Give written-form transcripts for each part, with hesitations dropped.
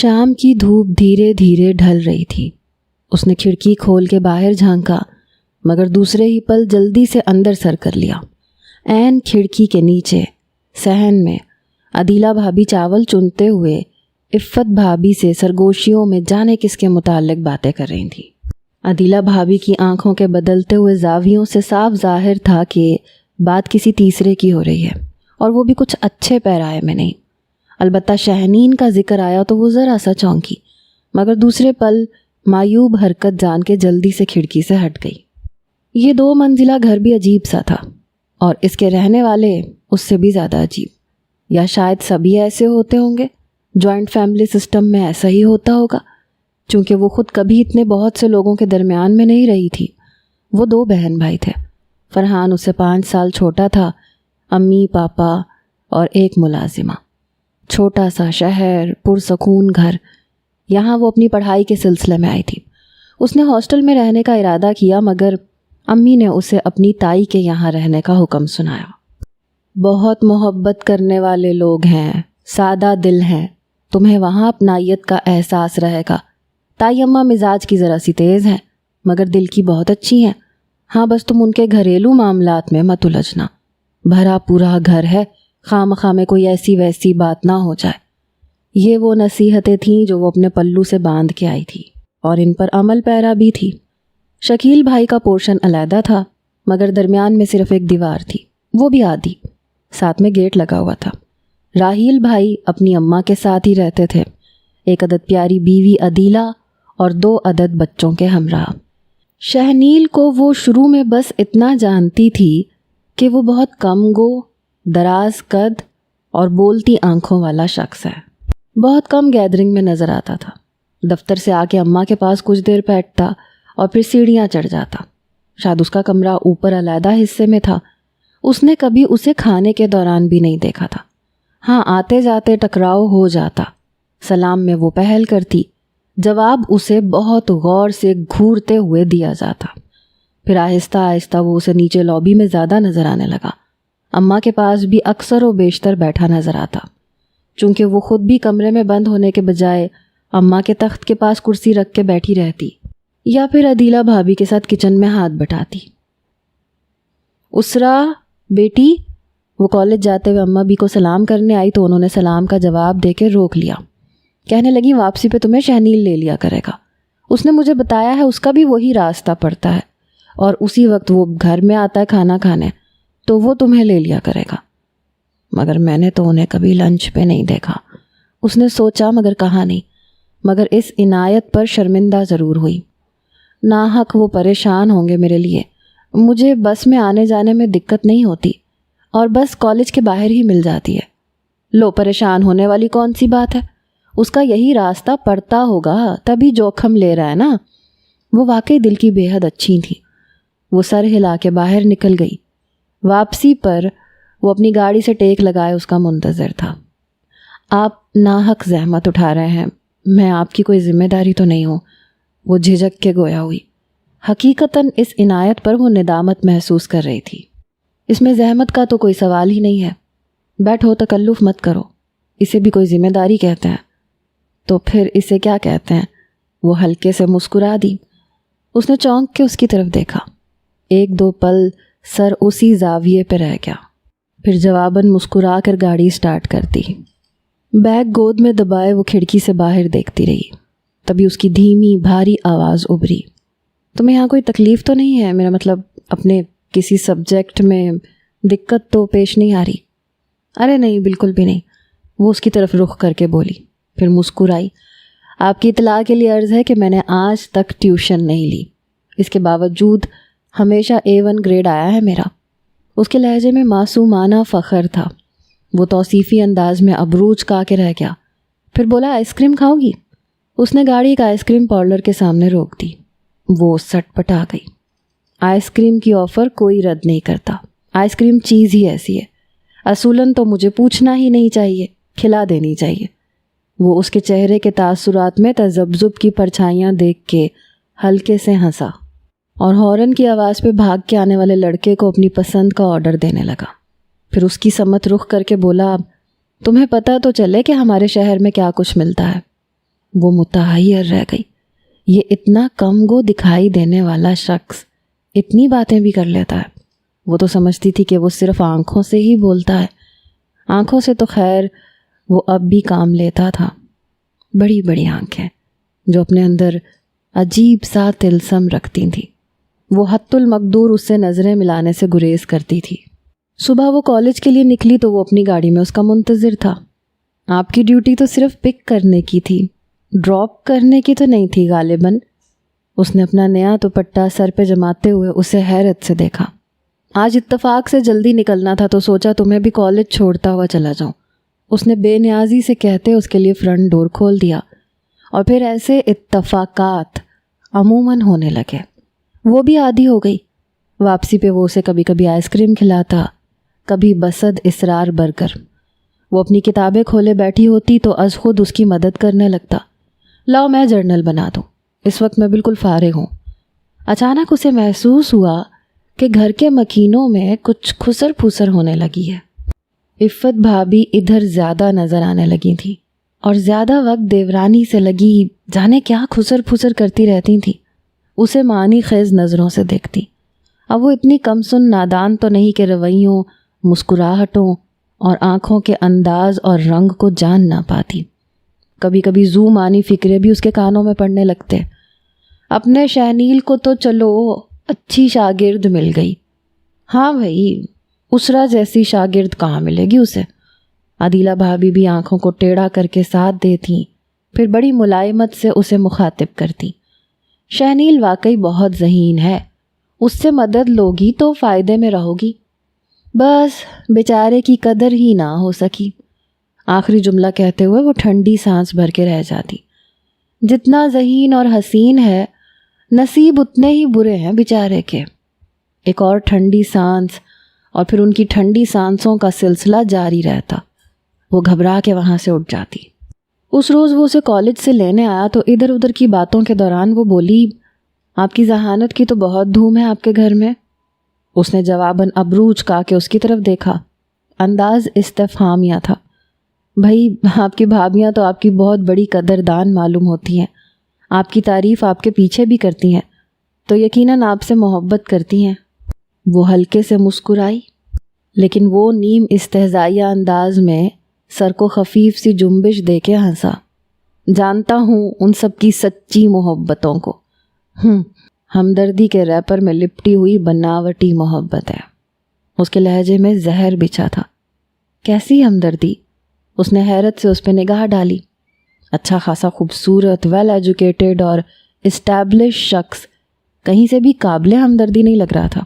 شام کی دھوپ دھیرے دھیرے ڈھل رہی تھی۔ اس نے کھڑکی کھول کے باہر جھانکا، مگر دوسرے ہی پل جلدی سے اندر سر کر لیا۔ عین کھڑکی کے نیچے صحن میں عدیلہ بھابھی چاول چنتے ہوئے عفت بھابھی سے سرگوشیوں میں جانے کس کے متعلق باتیں کر رہی تھیں۔ عدیلہ بھابھی کی آنکھوں کے بدلتے ہوئے زاویوں سے صاف ظاہر تھا کہ بات کسی تیسرے کی ہو رہی ہے، اور وہ بھی کچھ اچھے پیرائے میں نہیں۔ البتہ شاہنین کا ذکر آیا تو وہ ذرا سا چونکی، مگر دوسرے پل معیوب حرکت جان کے جلدی سے کھڑکی سے ہٹ گئی۔ یہ 2 منزلہ گھر بھی عجیب سا تھا، اور اس کے رہنے والے اس سے بھی زیادہ عجیب، یا شاید سبھی ایسے ہوتے ہوں گے۔ جوائنٹ فیملی سسٹم میں ایسا ہی ہوتا ہوگا، چونکہ وہ خود کبھی اتنے بہت سے لوگوں کے درمیان میں نہیں رہی تھی۔ وہ 2 بہن بھائی تھے۔ فرحان اس سے 5 سال چھوٹا تھا، امی پاپا اور ایک ملازمہ۔ چھوٹا سا شہر، پرسکون گھر، یہاں وہ اپنی پڑھائی کے سلسلے میں آئی تھی۔ اس نے ہاسٹل میں رہنے کا ارادہ کیا، مگر امی نے اسے اپنی تائی کے یہاں رہنے کا حکم سنایا۔ بہت محبت کرنے والے لوگ ہیں، سادہ دل ہیں، تمہیں وہاں اپنائیت کا احساس رہے گا۔ تائی اماں مزاج کی ذرا سی تیز ہیں، مگر دل کی بہت اچھی ہیں۔ ہاں بس تم ان کے گھریلو معاملات میں مت الجھنا، بھرا پورا گھر ہے، خواہ مخواہ میں کوئی ایسی ویسی بات نہ ہو جائے۔ یہ وہ نصیحتیں تھیں جو وہ اپنے پلو سے باندھ کے آئی تھی، اور ان پر عمل پیرا بھی تھی۔ شکیل بھائی کا پورشن علیحدہ تھا، مگر درمیان میں صرف ایک دیوار تھی، وہ بھی آدھی، ساتھ میں گیٹ لگا ہوا تھا۔ راہیل بھائی اپنی اماں کے ساتھ ہی رہتے تھے، 1 عدد پیاری بیوی عدیلہ اور 2 عدد بچوں کے ہمراہ۔ شہنیل کو وہ شروع میں بس اتنا جانتی تھی کہ وہ بہت کم گو، دراز قد اور بولتی آنکھوں والا شخص ہے۔ بہت کم گیدرنگ میں نظر آتا تھا، دفتر سے آ کے اماں کے پاس کچھ دیر بیٹھتا اور پھر سیڑھیاں چڑھ جاتا۔ شاید اس کا کمرہ اوپر علیحدہ حصے میں تھا۔ اس نے کبھی اسے کھانے کے دوران بھی نہیں دیکھا تھا۔ ہاں، آتے جاتے ٹکراؤ ہو جاتا، سلام میں وہ پہل کرتی، جواب اسے بہت غور سے گھورتے ہوئے دیا جاتا۔ پھر آہستہ آہستہ وہ اسے نیچے لابی میں زیادہ نظر آنے لگا۔ اماں کے پاس بھی اکثر و بیشتر بیٹھا نظر آتا، چونکہ وہ خود بھی کمرے میں بند ہونے کے بجائے اماں کے تخت کے پاس کرسی رکھ کے بیٹھی رہتی، یا پھر عدیلہ بھابھی کے ساتھ کچن میں ہاتھ بٹاتی۔ اسرا بیٹی، وہ کالج جاتے ہوئے اماں بھی کو سلام کرنے آئی تو انہوں نے سلام کا جواب دے کے روک لیا۔ کہنے لگی واپسی پہ تمہیں شہنیل لے لیا کرے گا، اس نے مجھے بتایا ہے اس کا بھی وہی راستہ پڑتا ہے، اور اسی وقت وہ گھر میں آتا ہے کھانا کھانے، تو وہ تمہیں لے لیا کرے گا۔ مگر میں نے تو انہیں کبھی لنچ پہ نہیں دیکھا، اس نے سوچا مگر کہا نہیں، مگر اس عنایت پر شرمندہ ضرور ہوئی۔ ناحق وہ پریشان ہوں گے میرے لیے، مجھے بس میں آنے جانے میں دقت نہیں ہوتی، اور بس کالج کے باہر ہی مل جاتی ہے۔ لو، پریشان ہونے والی کون سی بات ہے، اس کا یہی راستہ پڑتا ہوگا تبھی جوکھم لے رہا ہے نا۔ وہ واقعی دل کی بے حد اچھی تھی۔ وہ سر ہلا کے باہر نکل گئی۔ واپسی پر وہ اپنی گاڑی سے ٹیک لگائے اس کا منتظر تھا۔ آپ ناحق زحمت اٹھا رہے ہیں، میں آپ کی کوئی ذمہ داری تو نہیں ہوں، وہ جھجک کے گویا ہوئی۔ حقیقتاً اس عنایت پر وہ ندامت محسوس کر رہی تھی۔ اس میں زحمت کا تو کوئی سوال ہی نہیں ہے، بیٹھو، تکلف مت کرو، اسے بھی کوئی ذمہ داری کہتے ہیں۔ تو پھر اسے کیا کہتے ہیں؟ وہ ہلکے سے مسکرا دی۔ اس نے چونک کے اس کی طرف دیکھا، 1-2 پل سر اسی زاویے پہ رہ گیا، پھر جواباً مسکرا کر گاڑی سٹارٹ کر دی۔ بیگ گود میں دبائے وہ کھڑکی سے باہر دیکھتی رہی، تبھی اس کی دھیمی بھاری آواز ابھری۔ تمہیں یہاں کوئی تکلیف تو نہیں ہے؟ میرا مطلب اپنے کسی سبجیکٹ میں دقت تو پیش نہیں آ رہی؟ ارے نہیں، بالکل بھی نہیں، وہ اس کی طرف رخ کر کے بولی، پھر مسکرائی۔ آپ کی اطلاع کے لیے عرض ہے کہ میں نے آج تک ٹیوشن نہیں لی، اس کے باوجود ہمیشہ A1 گریڈ آیا ہے میرا۔ اس کے لہجے میں معصومانہ فخر تھا۔ وہ توصیفی انداز میں ابروج کا کے رہ گیا، پھر بولا آئس کریم کھاؤ گی؟ اس نے گاڑی ایک آئس کریم پارلر کے سامنے روک دی۔ وہ سٹ پٹا گئی۔ آئس کریم کی آفر کوئی رد نہیں کرتا، آئس کریم چیز ہی ایسی ہے، اصولاً تو مجھے پوچھنا ہی نہیں چاہیے، کھلا دینی چاہیے۔ وہ اس کے چہرے کے تاثرات میں تذبذب کی پرچھائیاں دیکھ کے ہلکے سے ہنسا، اور ہارن کی آواز پہ بھاگ کے آنے والے لڑکے کو اپنی پسند کا آرڈر دینے لگا۔ پھر اس کی سمت رخ کر کے بولا، تمہیں پتہ تو چلے کہ ہمارے شہر میں کیا کچھ ملتا ہے۔ وہ متحیر رہ گئی. یہ اتنا کم گو دکھائی دینے والا شخص اتنی باتیں بھی کر لیتا ہے. وہ تو سمجھتی تھی کہ وہ صرف آنکھوں سے ہی بولتا ہے. آنکھوں سے تو خیر وہ اب بھی کام لیتا تھا. بڑی بڑی آنکھیں جو اپنے اندر عجیب سا طلسم رکھتی تھیں. وہ حت المقدور اس سے نظریں ملانے سے گریز کرتی تھی. صبح وہ کالج کے لیے نکلی تو وہ اپنی گاڑی میں اس کا منتظر تھا. آپ کی ڈیوٹی تو صرف پک کرنے کی تھی، ڈراپ کرنے کی تو نہیں تھی غالباً. اس نے اپنا نیا دوپٹہ سر پہ جماتے ہوئے اسے حیرت سے دیکھا. آج اتفاق سے جلدی نکلنا تھا تو سوچا تمہیں بھی کالج چھوڑتا ہوا چلا جاؤں. اس نے بے نیازی سے کہتے اس کے لیے فرنٹ ڈور کھول دیا. اور پھر ایسے اتفاقات عموماً ہونے لگے. وہ بھی عادی ہو گئی. واپسی پہ وہ اسے کبھی کبھی آئس کریم کھلاتا، کبھی بسد اسرار برگر. وہ اپنی کتابیں کھولے بیٹھی ہوتی تو از خود اس کی مدد کرنے لگتا. لاؤ میں جرنل بنا دوں، اس وقت میں بالکل فارغ ہوں. اچانک اسے محسوس ہوا کہ گھر کے مکینوں میں کچھ کھسر پھسر ہونے لگی ہے. عفت بھابھی ادھر زیادہ نظر آنے لگی تھی اور زیادہ وقت دیورانی سے لگی جانے کیا کھسر پھسر کرتی رہتی تھی. اسے معنی خیز نظروں سے دیکھتی. اب وہ اتنی کم سن نادان تو نہیں کہ رویوں، مسکراہٹوں اور آنکھوں کے انداز اور رنگ کو جان نہ پاتی. کبھی کبھی زو معنی فکرے بھی اس کے کانوں میں پڑنے لگتے. اپنے شہنیل کو تو چلو اچھی شاگرد مل گئی. ہاں بھائی، اسرا جیسی شاگرد کہاں ملے گی اسے. عدیلہ بھابھی بھی آنکھوں کو ٹیڑھا کر کے ساتھ دیتی، پھر بڑی ملائمت سے اسے مخاطب کرتی. شہنیل واقعی بہت ذہین ہے، اس سے مدد لوگی تو فائدے میں رہو گی. بس بیچارے کی قدر ہی نہ ہو سکی. آخری جملہ کہتے ہوئے وہ ٹھنڈی سانس بھر کے رہ جاتی. جتنا ذہین اور حسین ہے نصیب اتنے ہی برے ہیں بیچارے کے. ایک اور ٹھنڈی سانس اور پھر ان کی ٹھنڈی سانسوں کا سلسلہ جاری رہتا. وہ گھبرا کے وہاں سے اٹھ جاتی. اس روز وہ اسے کالج سے لینے آیا تو ادھر ادھر کی باتوں کے دوران وہ بولی، آپ کی ذہانت کی تو بہت دھوم ہے آپ کے گھر میں. اس نے جواباً ابرو اچکا کے اس کی طرف دیکھا. انداز استفہامیہ تھا. بھائی آپ کی بھابیاں تو آپ کی بہت بڑی قدردان معلوم ہوتی ہیں. آپ کی تعریف آپ کے پیچھے بھی کرتی ہیں تو یقیناً آپ سے محبت کرتی ہیں. وہ ہلکے سے مسکرائی، لیکن وہ نیم استہزائیہ انداز میں سر کو خفیف سی جنبش دے کے ہنسا. جانتا ہوں ان سب کی سچی محبتوں کو. ہمدردی کے ریپر میں لپٹی ہوئی بناوٹی محبت ہے. اس کے لہجے میں زہر بچھا تھا. کیسی ہمدردی؟ اس نے حیرت سے اس پہ نگاہ ڈالی. اچھا خاصا خوبصورت، ویل ایجوکیٹڈ اور اسٹیبلش شخص کہیں سے بھی قابل ہمدردی نہیں لگ رہا تھا.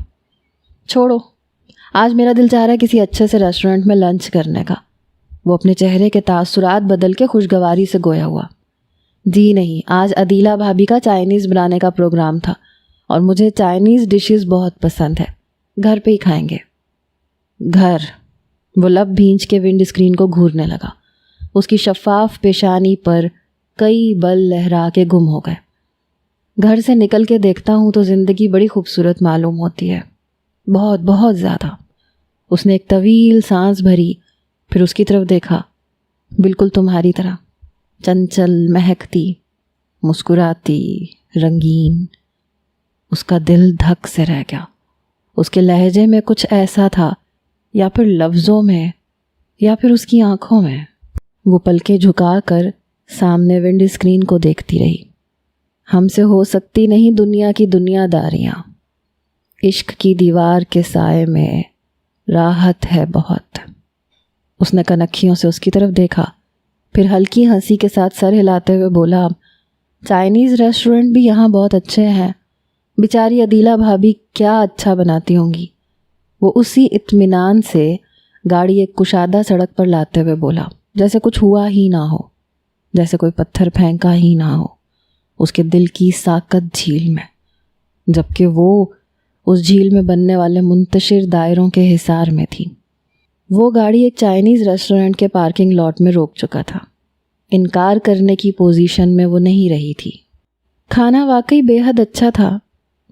چھوڑو، آج میرا دل چاہ رہا ہے کسی اچھے سے ریسٹورنٹ میں لنچ کرنے کا. وہ اپنے چہرے کے تاثرات بدل کے خوشگواری سے گویا ہوا. جی نہیں، آج عدیلہ بھابھی کا چائنیز بنانے کا پروگرام تھا اور مجھے چائنیز ڈشز بہت پسند ہے. گھر پہ ہی کھائیں گے. گھر؟ وہ لب بھینچ کے ونڈ اسکرین کو گھورنے لگا. اس کی شفاف پیشانی پر کئی بل لہرا کے گم ہو گئے. گھر سے نکل کے دیکھتا ہوں تو زندگی بڑی خوبصورت معلوم ہوتی ہے، بہت بہت زیادہ. اس نے ایک طویل سانس بھری، پھر اس کی طرف دیکھا. بالکل تمہاری طرح، چنچل، مہکتی، مسکراتی، رنگین. اس کا دل دھک سے رہ گیا. اس کے لہجے میں کچھ ایسا تھا، یا پھر لفظوں میں یا پھر اس کی آنکھوں میں. وہ پلکیں جھکا کر سامنے ونڈ اسکرین کو دیکھتی رہی. ہم سے ہو سکتی نہیں دنیا کی دنیا داریاں. عشق کی دیوار کے سائے میں راحت ہے بہت. اس نے کنکھیوں سے اس کی طرف دیکھا، پھر ہلکی ہنسی کے ساتھ سر ہلاتے ہوئے بولا، چائنیز ریسٹورنٹ بھی یہاں بہت اچھے ہیں. بیچاری عدیلہ بھابھی کیا اچھا بناتی ہوں گی. وہ اسی اطمینان سے گاڑی ایک کشادہ سڑک پر لاتے ہوئے بولا، جیسے کچھ ہوا ہی نہ ہو، جیسے کوئی پتھر پھینکا ہی نہ ہو اس کے دل کی ساکت جھیل میں، جبکہ وہ اس جھیل میں بننے والے منتشر دائروں کے حصار میں تھی. وہ گاڑی ایک چائنیز ریسٹورنٹ کے پارکنگ لاٹ میں روک چکا تھا. انکار کرنے کی پوزیشن میں وہ نہیں رہی تھی. کھانا واقعی بے حد اچھا تھا،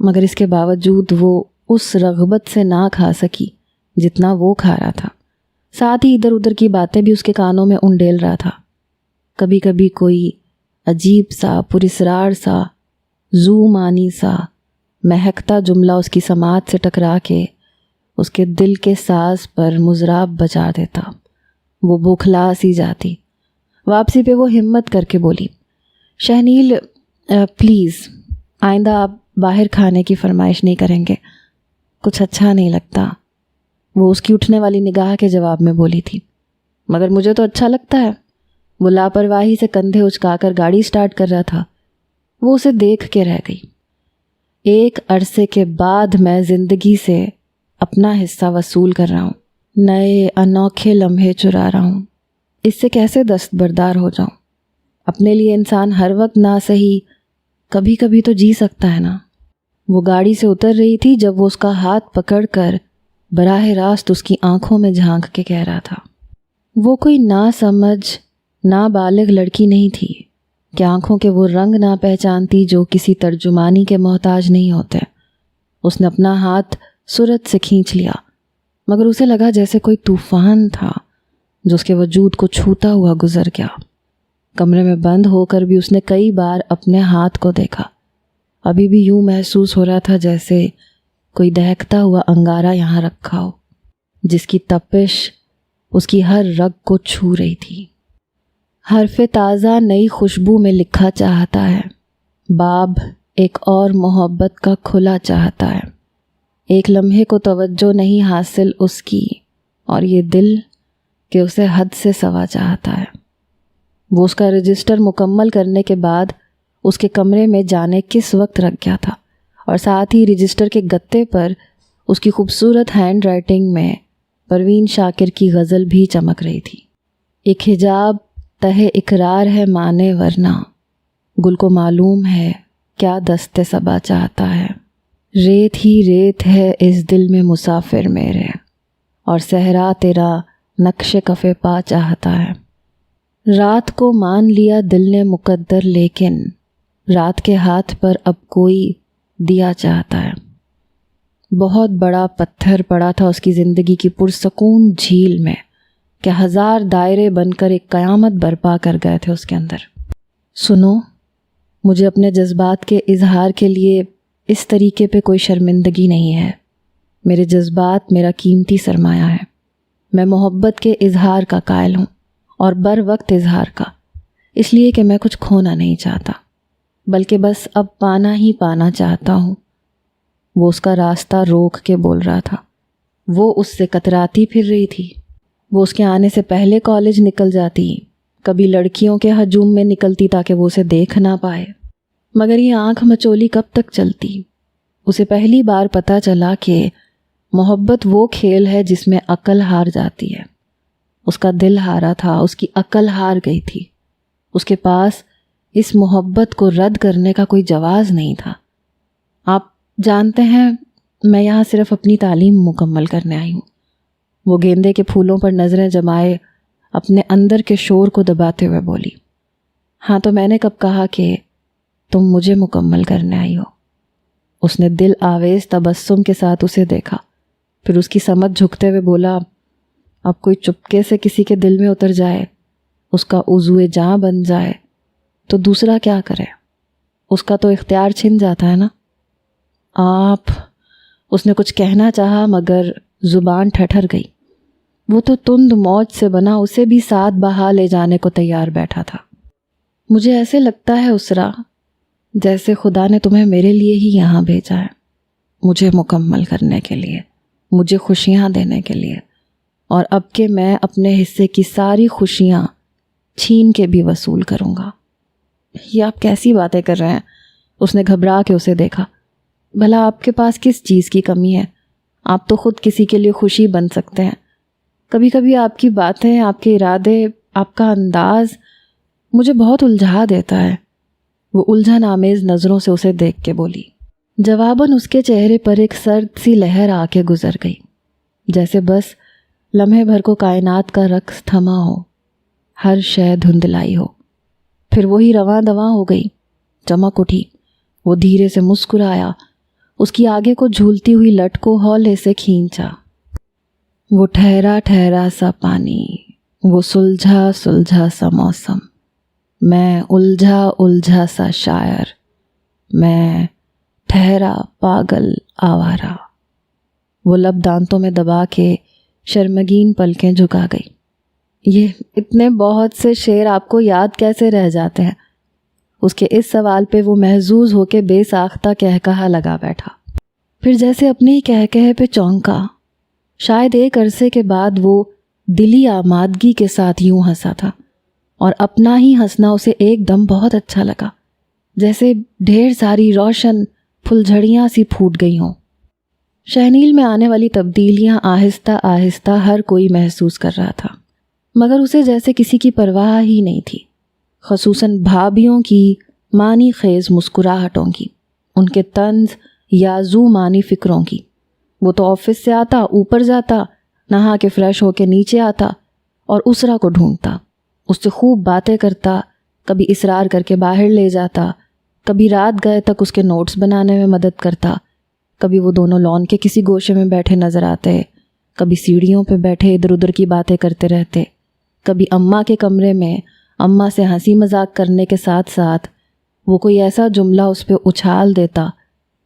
مگر اس کے باوجود وہ اس رغبت سے نہ کھا سکی جتنا وہ کھا رہا تھا. ساتھ ہی ادھر ادھر کی باتیں بھی اس کے کانوں میں انڈیل رہا تھا. کبھی کبھی کوئی عجیب سا، پراسرار سا، زو مانی سا مہکتا جملہ اس کی سماعت سے ٹکرا کے اس کے دل کے ساز پر مضراب بجا دیتا۔ وہ بوکھلا سی جاتی۔ واپسی پہ وہ ہمت کر کے بولی، شہنیل پلیز آئندہ آپ باہر کھانے کی فرمائش نہیں کریں گے، کچھ اچھا نہیں لگتا۔ وہ اس کی اٹھنے والی نگاہ کے جواب میں بولی تھی، مگر مجھے تو اچھا لگتا ہے۔ وہ لاپرواہی سے کندھے اچکا کر گاڑی سٹارٹ کر رہا تھا۔ وہ اسے دیکھ کے رہ گئی۔ ایک عرصے کے بعد میں زندگی سے اپنا حصہ وصول کر رہا ہوں، نئے انوکھے لمحے چرا رہا ہوں، اس سے کیسے دستبردار ہو جاؤں؟ اپنے لیے انسان ہر وقت نہ صحیح کبھی کبھی تو جی سکتا ہے نا۔ وہ گاڑی سے اتر رہی تھی جب وہ اس کا ہاتھ پکڑ کر براہ راست اس کی آنکھوں میں جھانک کے کہہ رہا تھا۔ وہ کوئی ناسمجھ نابالغ لڑکی نہیں تھی کہ آنکھوں کے وہ رنگ نہ پہچانتی جو کسی ترجمانی کے محتاج نہیں ہوتے۔ اس نے اپنا ہاتھ سرعت سے کھینچ لیا، مگر اسے لگا جیسے کوئی طوفان تھا جو اس کے وجود کو چھوتا ہوا گزر گیا۔ کمرے میں بند ہو کر بھی اس نے کئی بار اپنے ہاتھ کو دیکھا۔ ابھی بھی یوں محسوس ہو رہا تھا جیسے کوئی دہکتا ہوا انگارہ یہاں رکھا ہو، جس کی تپش اس کی ہر رگ کو چھو رہی تھی۔ حرف تازہ نئی خوشبو میں لکھا چاہتا ہے، باب ایک اور محبت کا کھلا چاہتا ہے۔ ایک لمحے کو توجہ نہیں حاصل اس کی، اور یہ دل کہ اسے حد سے سوا چاہتا ہے۔ وہ اس کا رجسٹر مکمل کرنے کے بعد اس کے کمرے میں جانے کس وقت رکھ گیا تھا، اور ساتھ ہی رجسٹر کے گتے پر اس کی خوبصورت ہینڈ رائٹنگ میں پروین شاکر کی غزل بھی چمک رہی تھی۔ ایک حجاب تہ اقرار ہے مانے ورنہ، گل کو معلوم ہے کیا دست صبا چاہتا ہے۔ ریت ہی ریت ہے اس دل میں مسافر میرے، اور صحرا تیرا نقش کف پا چاہتا ہے۔ رات کو مان لیا دل نے مقدر، لیکن رات کے ہاتھ پر اب کوئی دیا چاہتا ہے۔ بہت بڑا پتھر پڑا تھا اس کی زندگی کی پرسکون جھیل میں کہ ہزار دائرے بن کر ایک قیامت برپا کر گئے تھے اس کے اندر۔ سنو، مجھے اپنے جذبات کے اظہار کے لیے اس طریقے پہ کوئی شرمندگی نہیں ہے۔ میرے جذبات میرا قیمتی سرمایہ ہے۔ میں محبت کے اظہار کا قائل ہوں، اور بر وقت اظہار کا، اس لیے کہ میں کچھ کھونا نہیں چاہتا، بلکہ بس اب پانا ہی پانا چاہتا ہوں۔ وہ اس کا راستہ روک کے بول رہا تھا۔ وہ اس سے کتراتی پھر رہی تھی۔ وہ اس کے آنے سے پہلے کالج نکل جاتی، کبھی لڑکیوں کے ہجوم میں نکلتی تاکہ وہ اسے دیکھ نہ پائے، مگر یہ آنکھ مچولی کب تک چلتی؟ اسے پہلی بار پتہ چلا کہ محبت وہ کھیل ہے جس میں عقل ہار جاتی ہے۔ اس کا دل ہارا تھا، اس کی عقل ہار گئی تھی۔ اس کے پاس اس محبت کو رد کرنے کا کوئی جواز نہیں تھا۔ آپ جانتے ہیں، میں یہاں صرف اپنی تعلیم مکمل کرنے آئی ہوں۔ وہ گیندے کے پھولوں پر نظریں جمائے اپنے اندر کے شور کو دباتے ہوئے بولی، ہاں تو میں نے کب کہا کہ تم مجھے مکمل کرنے آئی ہو؟ اس نے دل آویز تبسم کے ساتھ اسے دیکھا، پھر اس کی سمجھ جھکتے ہوئے بولا، اب کوئی چپکے سے کسی کے دل میں اتر جائے، اس کا عضو جاں بن جائے تو دوسرا کیا کرے؟ اس کا تو اختیار چھن جاتا ہے نا۔ آپ، اس نے کچھ کہنا چاہا مگر زبان ٹھٹر گئی۔ وہ تو تند موج سے بنا اسے بھی ساتھ بہا لے جانے کو تیار بیٹھا تھا۔ مجھے ایسے لگتا ہے اسرا جیسے خدا نے تمہیں میرے لیے ہی یہاں بھیجا ہے، مجھے مکمل کرنے کے لیے، مجھے خوشیاں دینے کے لیے، اور اب کہ میں اپنے حصے کی ساری خوشیاں چھین کے بھی وصول کروں گا۔ یہ آپ کیسی باتیں کر رہے ہیں؟ اس نے گھبرا کے اسے دیکھا۔ بھلا آپ کے پاس کس چیز کی کمی ہے؟ آپ تو خود کسی کے لیے خوشی بن سکتے ہیں۔ کبھی کبھی آپ کی باتیں، آپ کے ارادے، آپ کا انداز مجھے بہت الجھا دیتا ہے۔ وہ الجھن آمیز نظروں سے اسے دیکھ کے بولی۔ جواباً اس کے چہرے پر ایک سرد سی لہر آ کے گزر گئی، جیسے بس لمحے بھر کو کائنات کا رقص تھما ہو، ہر شے دھندلائی ہو، پھر وہی رواں دواں ہو گئی۔ چمک اٹھی، وہ دھیرے سے مسکرایا، اس کی آگے کو جھولتی ہوئی لٹ کو ہولے سے کھینچا۔ وہ ٹھہرا ٹھہرا سا پانی، وہ سلجھا سلجھا سا موسم، میں الجھا الجھا سا شاعر، میں ٹھہرا پاگل آوارہ۔ وہ لب دانتوں میں دبا کے شرمگین پلکیں جھکا گئی۔ یہ اتنے بہت سے شعر آپ کو یاد کیسے رہ جاتے ہیں؟ اس کے اس سوال پہ وہ محظوظ ہو کے بے ساختہ کہکہا لگا بیٹھا، پھر جیسے اپنی کہکہے پہ چونکا۔ شاید ایک عرصے کے بعد وہ دلی آمادگی کے ساتھ یوں ہنسا تھا، اور اپنا ہی ہنسنا اسے ایک دم بہت اچھا لگا، جیسے ڈھیر ساری روشن پھلجھڑیاں سی پھوٹ گئی ہوں۔ شہنیل میں آنے والی تبدیلیاں آہستہ آہستہ ہر کوئی محسوس کر رہا تھا، مگر اسے جیسے کسی کی پرواہ ہی نہیں تھی، خصوصاً بھابھیوں کی معنی خیز مسکراہٹوں کی، ان کے طنز یا زو معنی فکروں کی۔ وہ تو آفس سے آتا، اوپر جاتا، نہا کے فریش ہو کے نیچے آتا اور اسرا کو ڈھونڈتا، اس سے خوب باتیں کرتا، کبھی اصرار کر کے باہر لے جاتا، کبھی رات گئے تک اس کے نوٹس بنانے میں مدد کرتا، کبھی وہ دونوں لان کے کسی گوشے میں بیٹھے نظر آتے، کبھی سیڑھیوں پہ بیٹھے ادھر ادھر کی باتیں کرتے رہتے، کبھی اماں کے کمرے میں اماں سے ہنسی مذاق کرنے کے ساتھ ساتھ وہ کوئی ایسا جملہ اس پہ اچھال دیتا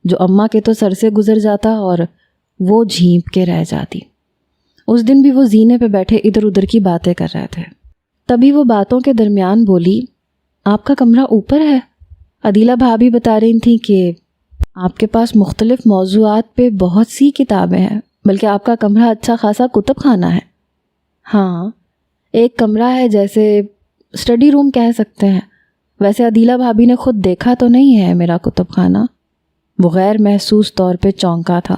جو اماں کے تو سر سے گزر جاتا اور وہ جھینپ کے رہ جاتی۔ اس دن بھی وہ زینے پہ بیٹھے ادھر ادھر کی باتیں کر رہے تھے، تبھی وہ باتوں کے درمیان بولی، آپ کا کمرہ اوپر ہے؟ عدیلہ بھابھی بتا رہی تھیں کہ آپ کے پاس مختلف موضوعات پہ بہت سی کتابیں ہیں، بلکہ آپ کا کمرہ اچھا خاصا کتب خانہ ہے۔ ہاں، ایک کمرہ ہے، جیسے اسٹڈی روم کہہ سکتے ہیں۔ ویسے عدیلہ بھابھی نے خود دیکھا تو نہیں ہے میرا کتب خانہ۔ وہ غیر محسوس طور پہ چونکا تھا،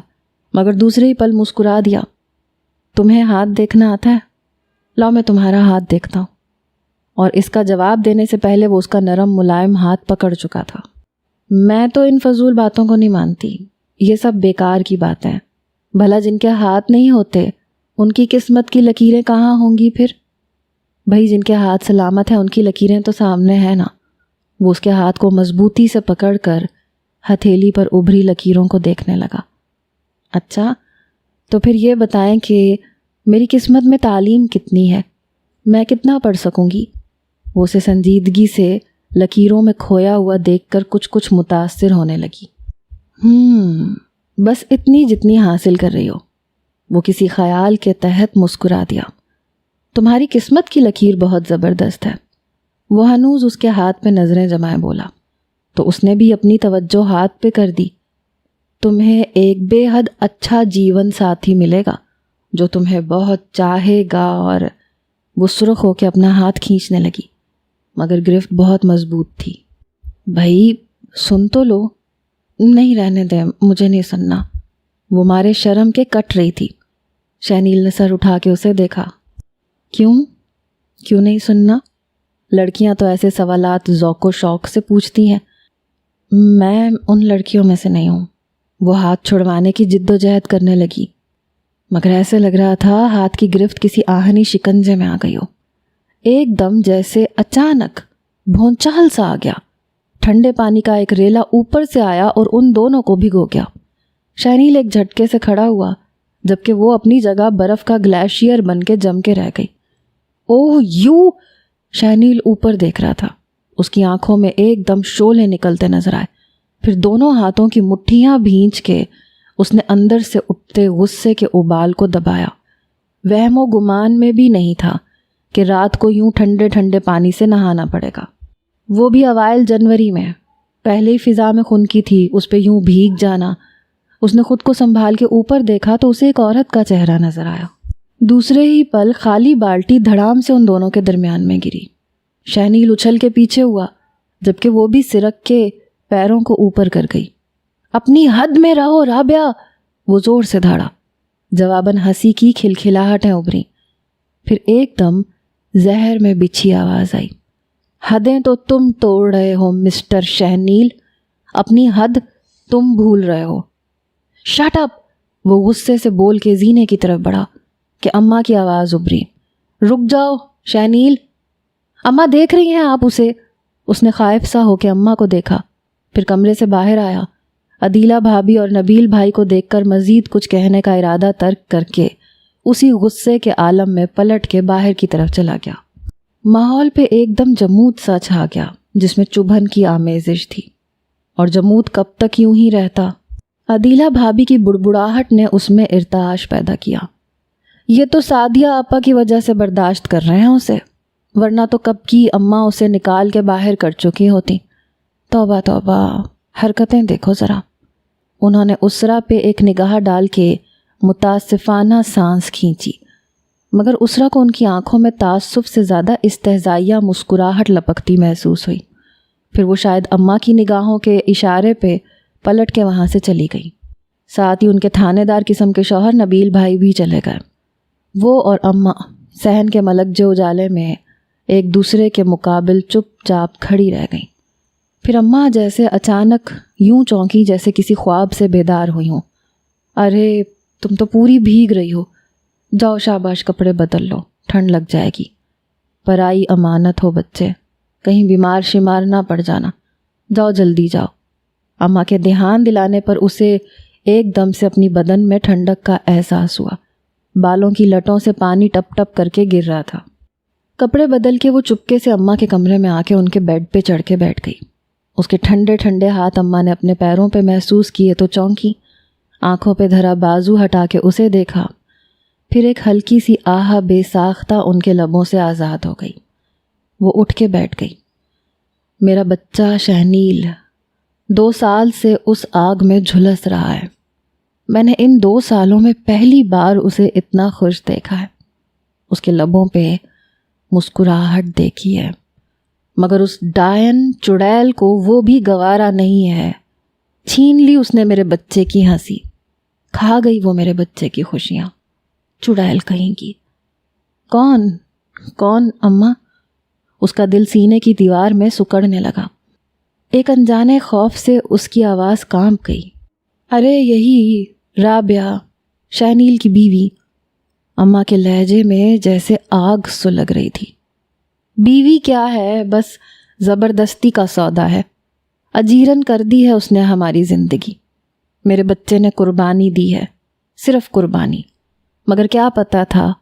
مگر دوسرے ہی پل مسکرا دیا۔ تمہیں ہاتھ دیکھنا آتا ہے؟ لاؤ میں تمہارا ہاتھ دیکھتا ہوں۔ اور اس کا جواب دینے سے پہلے وہ اس کا نرم ملائم ہاتھ پکڑ چکا تھا۔ میں تو ان فضول باتوں کو نہیں مانتی، یہ سب بیکار کی باتیں ہیں۔ بھلا جن کے ہاتھ نہیں ہوتے ان کی قسمت کی لکیریں کہاں ہوں گی پھر؟ بھائی جن کے ہاتھ سلامت ہیں ان کی لکیریں تو سامنے ہیں نا۔ وہ اس کے ہاتھ کو مضبوطی سے پکڑ کر ہتھیلی پر ابھری لکیروں کو دیکھنے لگا۔ اچھا، تو پھر یہ بتائیں کہ میری قسمت میں تعلیم کتنی ہے، میں کتنا پڑھ سکوں گی؟ وہ اسے سنجیدگی سے لکیروں میں کھویا ہوا دیکھ کر کچھ متاثر ہونے لگی۔ بس اتنی جتنی حاصل کر رہی ہو۔ وہ کسی خیال کے تحت مسکرا دیا۔ تمہاری قسمت کی لکیر بہت زبردست ہے۔ وہ ہنوز اس کے ہاتھ پہ نظریں جمائے بولا، تو اس نے بھی اپنی توجہ ہاتھ پہ کر دی۔ تمہیں ایک بے حد اچھا جیون ساتھی ملے گا جو تمہیں بہت چاہے گا۔ اور وہ سرخ ہو کے اپنا ہاتھ کھینچنے لگی، مگر گرفت بہت مضبوط تھی۔ بھائی سن تو لو۔ نہیں، رہنے دیں، مجھے نہیں سننا۔ وہ مارے شرم کے کٹ رہی تھی۔ شہنیل نے سر اٹھا کے اسے دیکھا۔ کیوں نہیں سننا؟ لڑکیاں تو ایسے سوالات ذوق و شوق سے پوچھتی ہیں۔ میں ان لڑکیوں میں سے نہیں ہوں۔ وہ ہاتھ چھڑوانے کی جد و جہد کرنے لگی، مگر ایسے لگ رہا تھا ہاتھ کی گرفت کسی آہنی شکنجے میں آ گئی ہو۔ ایک دم جیسے اچانک بھونچال سا آ گیا، ٹھنڈے پانی کا ایک ریلا اوپر سے آیا اور ان دونوں کو بھگو گیا۔ شہنیل ایک جھٹکے سے کھڑا ہوا، جبکہ وہ اپنی جگہ برف کا گلیشیئر بن کے جم کے رہ گئی۔ اوہ یو! شہنیل اوپر دیکھ رہا تھا۔ اس کی آنکھوں میں ایک دم شعلے نکلتے نظر آئے، پھر دونوں ہاتھوں کی مٹھیاں بھینچ کے اس نے اندر سے اٹھتے غصے کے ابال کو دبایا۔ وہم و گمان میں بھی نہیں تھا کہ رات کو یوں ٹھنڈے ٹھنڈے پانی سے نہانا پڑے گا، وہ بھی اوائل جنوری میں۔ پہلے ہی فضا میں خنکی تھی، اس پہ یوں بھیگ جانا۔ اس نے خود کو سنبھال کے اوپر دیکھا تو اسے ایک عورت کا چہرہ نظر آیا۔ دوسرے ہی پل خالی بالٹی دھڑام سے ان دونوں کے درمیان میں گری۔ شہنیل اچھل کے پیچھے ہوا، جبکہ وہ بھی سرک کے پیروں کو اوپر کر گئی۔ اپنی حد میں رہو رابعہ! وہ زور سے دھاڑا۔ جواباً ہنسی کی کھلکھلاہٹیں ابھری، پھر ایک دم زہر میں بچھی آواز آئی۔ حدیں تو تم توڑ رہے ہو مسٹر شہنیل، اپنی حد تم بھول رہے ہو۔ Shut up! وہ غصے سے بول کے زینے کی طرف بڑھا کہ اماں کی آواز ابھری۔ رک جاؤ شہنیل، اماں دیکھ رہی ہیں آپ اسے۔ اس نے خائف سا ہو کے اماں کو دیکھا، پھر کمرے سے باہر آیا۔ عدیلہ بھابھی اور نبیل بھائی کو دیکھ کر مزید کچھ کہنے کا ارادہ ترک کر کے اسی غصے کے عالم میں پلٹ کے باہر کی طرف چلا گیا۔ ماحول پہ ایک دم جمود سا چھا گیا جس میں چبھن کی آمیزش تھی، اور جمود کب تک یوں ہی رہتا؟ عدیلہ بھابھی کی بڑبڑاہٹ نے اس میں ارتعاش پیدا کیا۔ یہ تو سعدیہ آپا کی وجہ سے برداشت کر رہے ہیں اسے، ورنہ تو کب کی اماں اسے نکال کے باہر کر چکی ہوتی۔ توبہ توبہ، حرکتیں دیکھو ذرا۔ انہوں نے اسرا پہ ایک نگاہ ڈال کے متاسفانہ سانس کھینچی، مگر اسرا کو ان کی آنکھوں میں تعصب سے زیادہ استہزائیہ مسکراہٹ لپکتی محسوس ہوئی۔ پھر وہ شاید اماں کی نگاہوں کے اشارے پہ پلٹ کے وہاں سے چلی گئی۔ ساتھ ہی ان کے تھانے دار قسم کے شوہر نبیل بھائی بھی چلے گئے۔ وہ اور اماں صحن کے ملکجے اجالے میں ایک دوسرے کے مقابل چپ چاپ کھڑی رہ گئیں۔ پھر اماں جیسے اچانک یوں چونکی جیسے کسی خواب سے بیدار ہوئی ہوں۔ ارے تم تو پوری بھیگ رہی ہو، جاؤ شاباش کپڑے بدل لو، ٹھنڈ لگ جائے گی۔ پرائی امانت ہو بچے، کہیں بیمار شمار نہ پڑ جانا، جاؤ جلدی جاؤ۔ اماں کے دھیان دلانے پر اسے ایک دم سے اپنی بدن میں ٹھنڈک کا احساس ہوا۔ بالوں کی لٹوں سے پانی ٹپ ٹپ کر کے گر رہا تھا۔ کپڑے بدل کے وہ چپکے سے اماں کے کمرے میں آ کے ان کے بیڈ پہ چڑھ کے بیٹھ گئی۔ اس کے ٹھنڈے ٹھنڈے ہاتھ اماں نے اپنے پیروں پہ محسوس کیے تو چونکی، آنکھوں پہ دھرا بازو ہٹا کے اسے دیکھا، پھر ایک ہلکی سی آہ بے ساختہ ان کے لبوں سے آزاد ہو گئی۔ وہ اٹھ کے بیٹھ گئی۔ میرا بچہ شہنیل 2 سال سے اس آگ میں جھلس رہا ہے۔ میں نے ان 2 سالوں میں پہلی بار اسے اتنا خوش دیکھا ہے۔ اس کے لبوں پہ مسکراہٹ دیکھی ہے، مگر اس ڈائن چڑیل کو وہ بھی گوارا نہیں ہے۔ چھین لی اس نے میرے بچے کی ہنسی، کھا گئی وہ میرے بچے کی خوشیاں، چڑیل کہیں گی۔ کون اماں؟ اس کا دل سینے کی دیوار میں سکڑنے لگا۔ ایک انجانے خوف سے اس کی آواز کانپ گئی۔ ارے یہی رابعہ، شہنیل کی بیوی۔ اماں کے لہجے میں جیسے آگ سلگ رہی تھی۔ بیوی کیا ہے، بس زبردستی کا سودا ہے۔ اجیرن کر دی ہے اس نے ہماری زندگی۔ میرے بچے نے قربانی دی ہے، صرف قربانی، مگر کیا پتا تھا،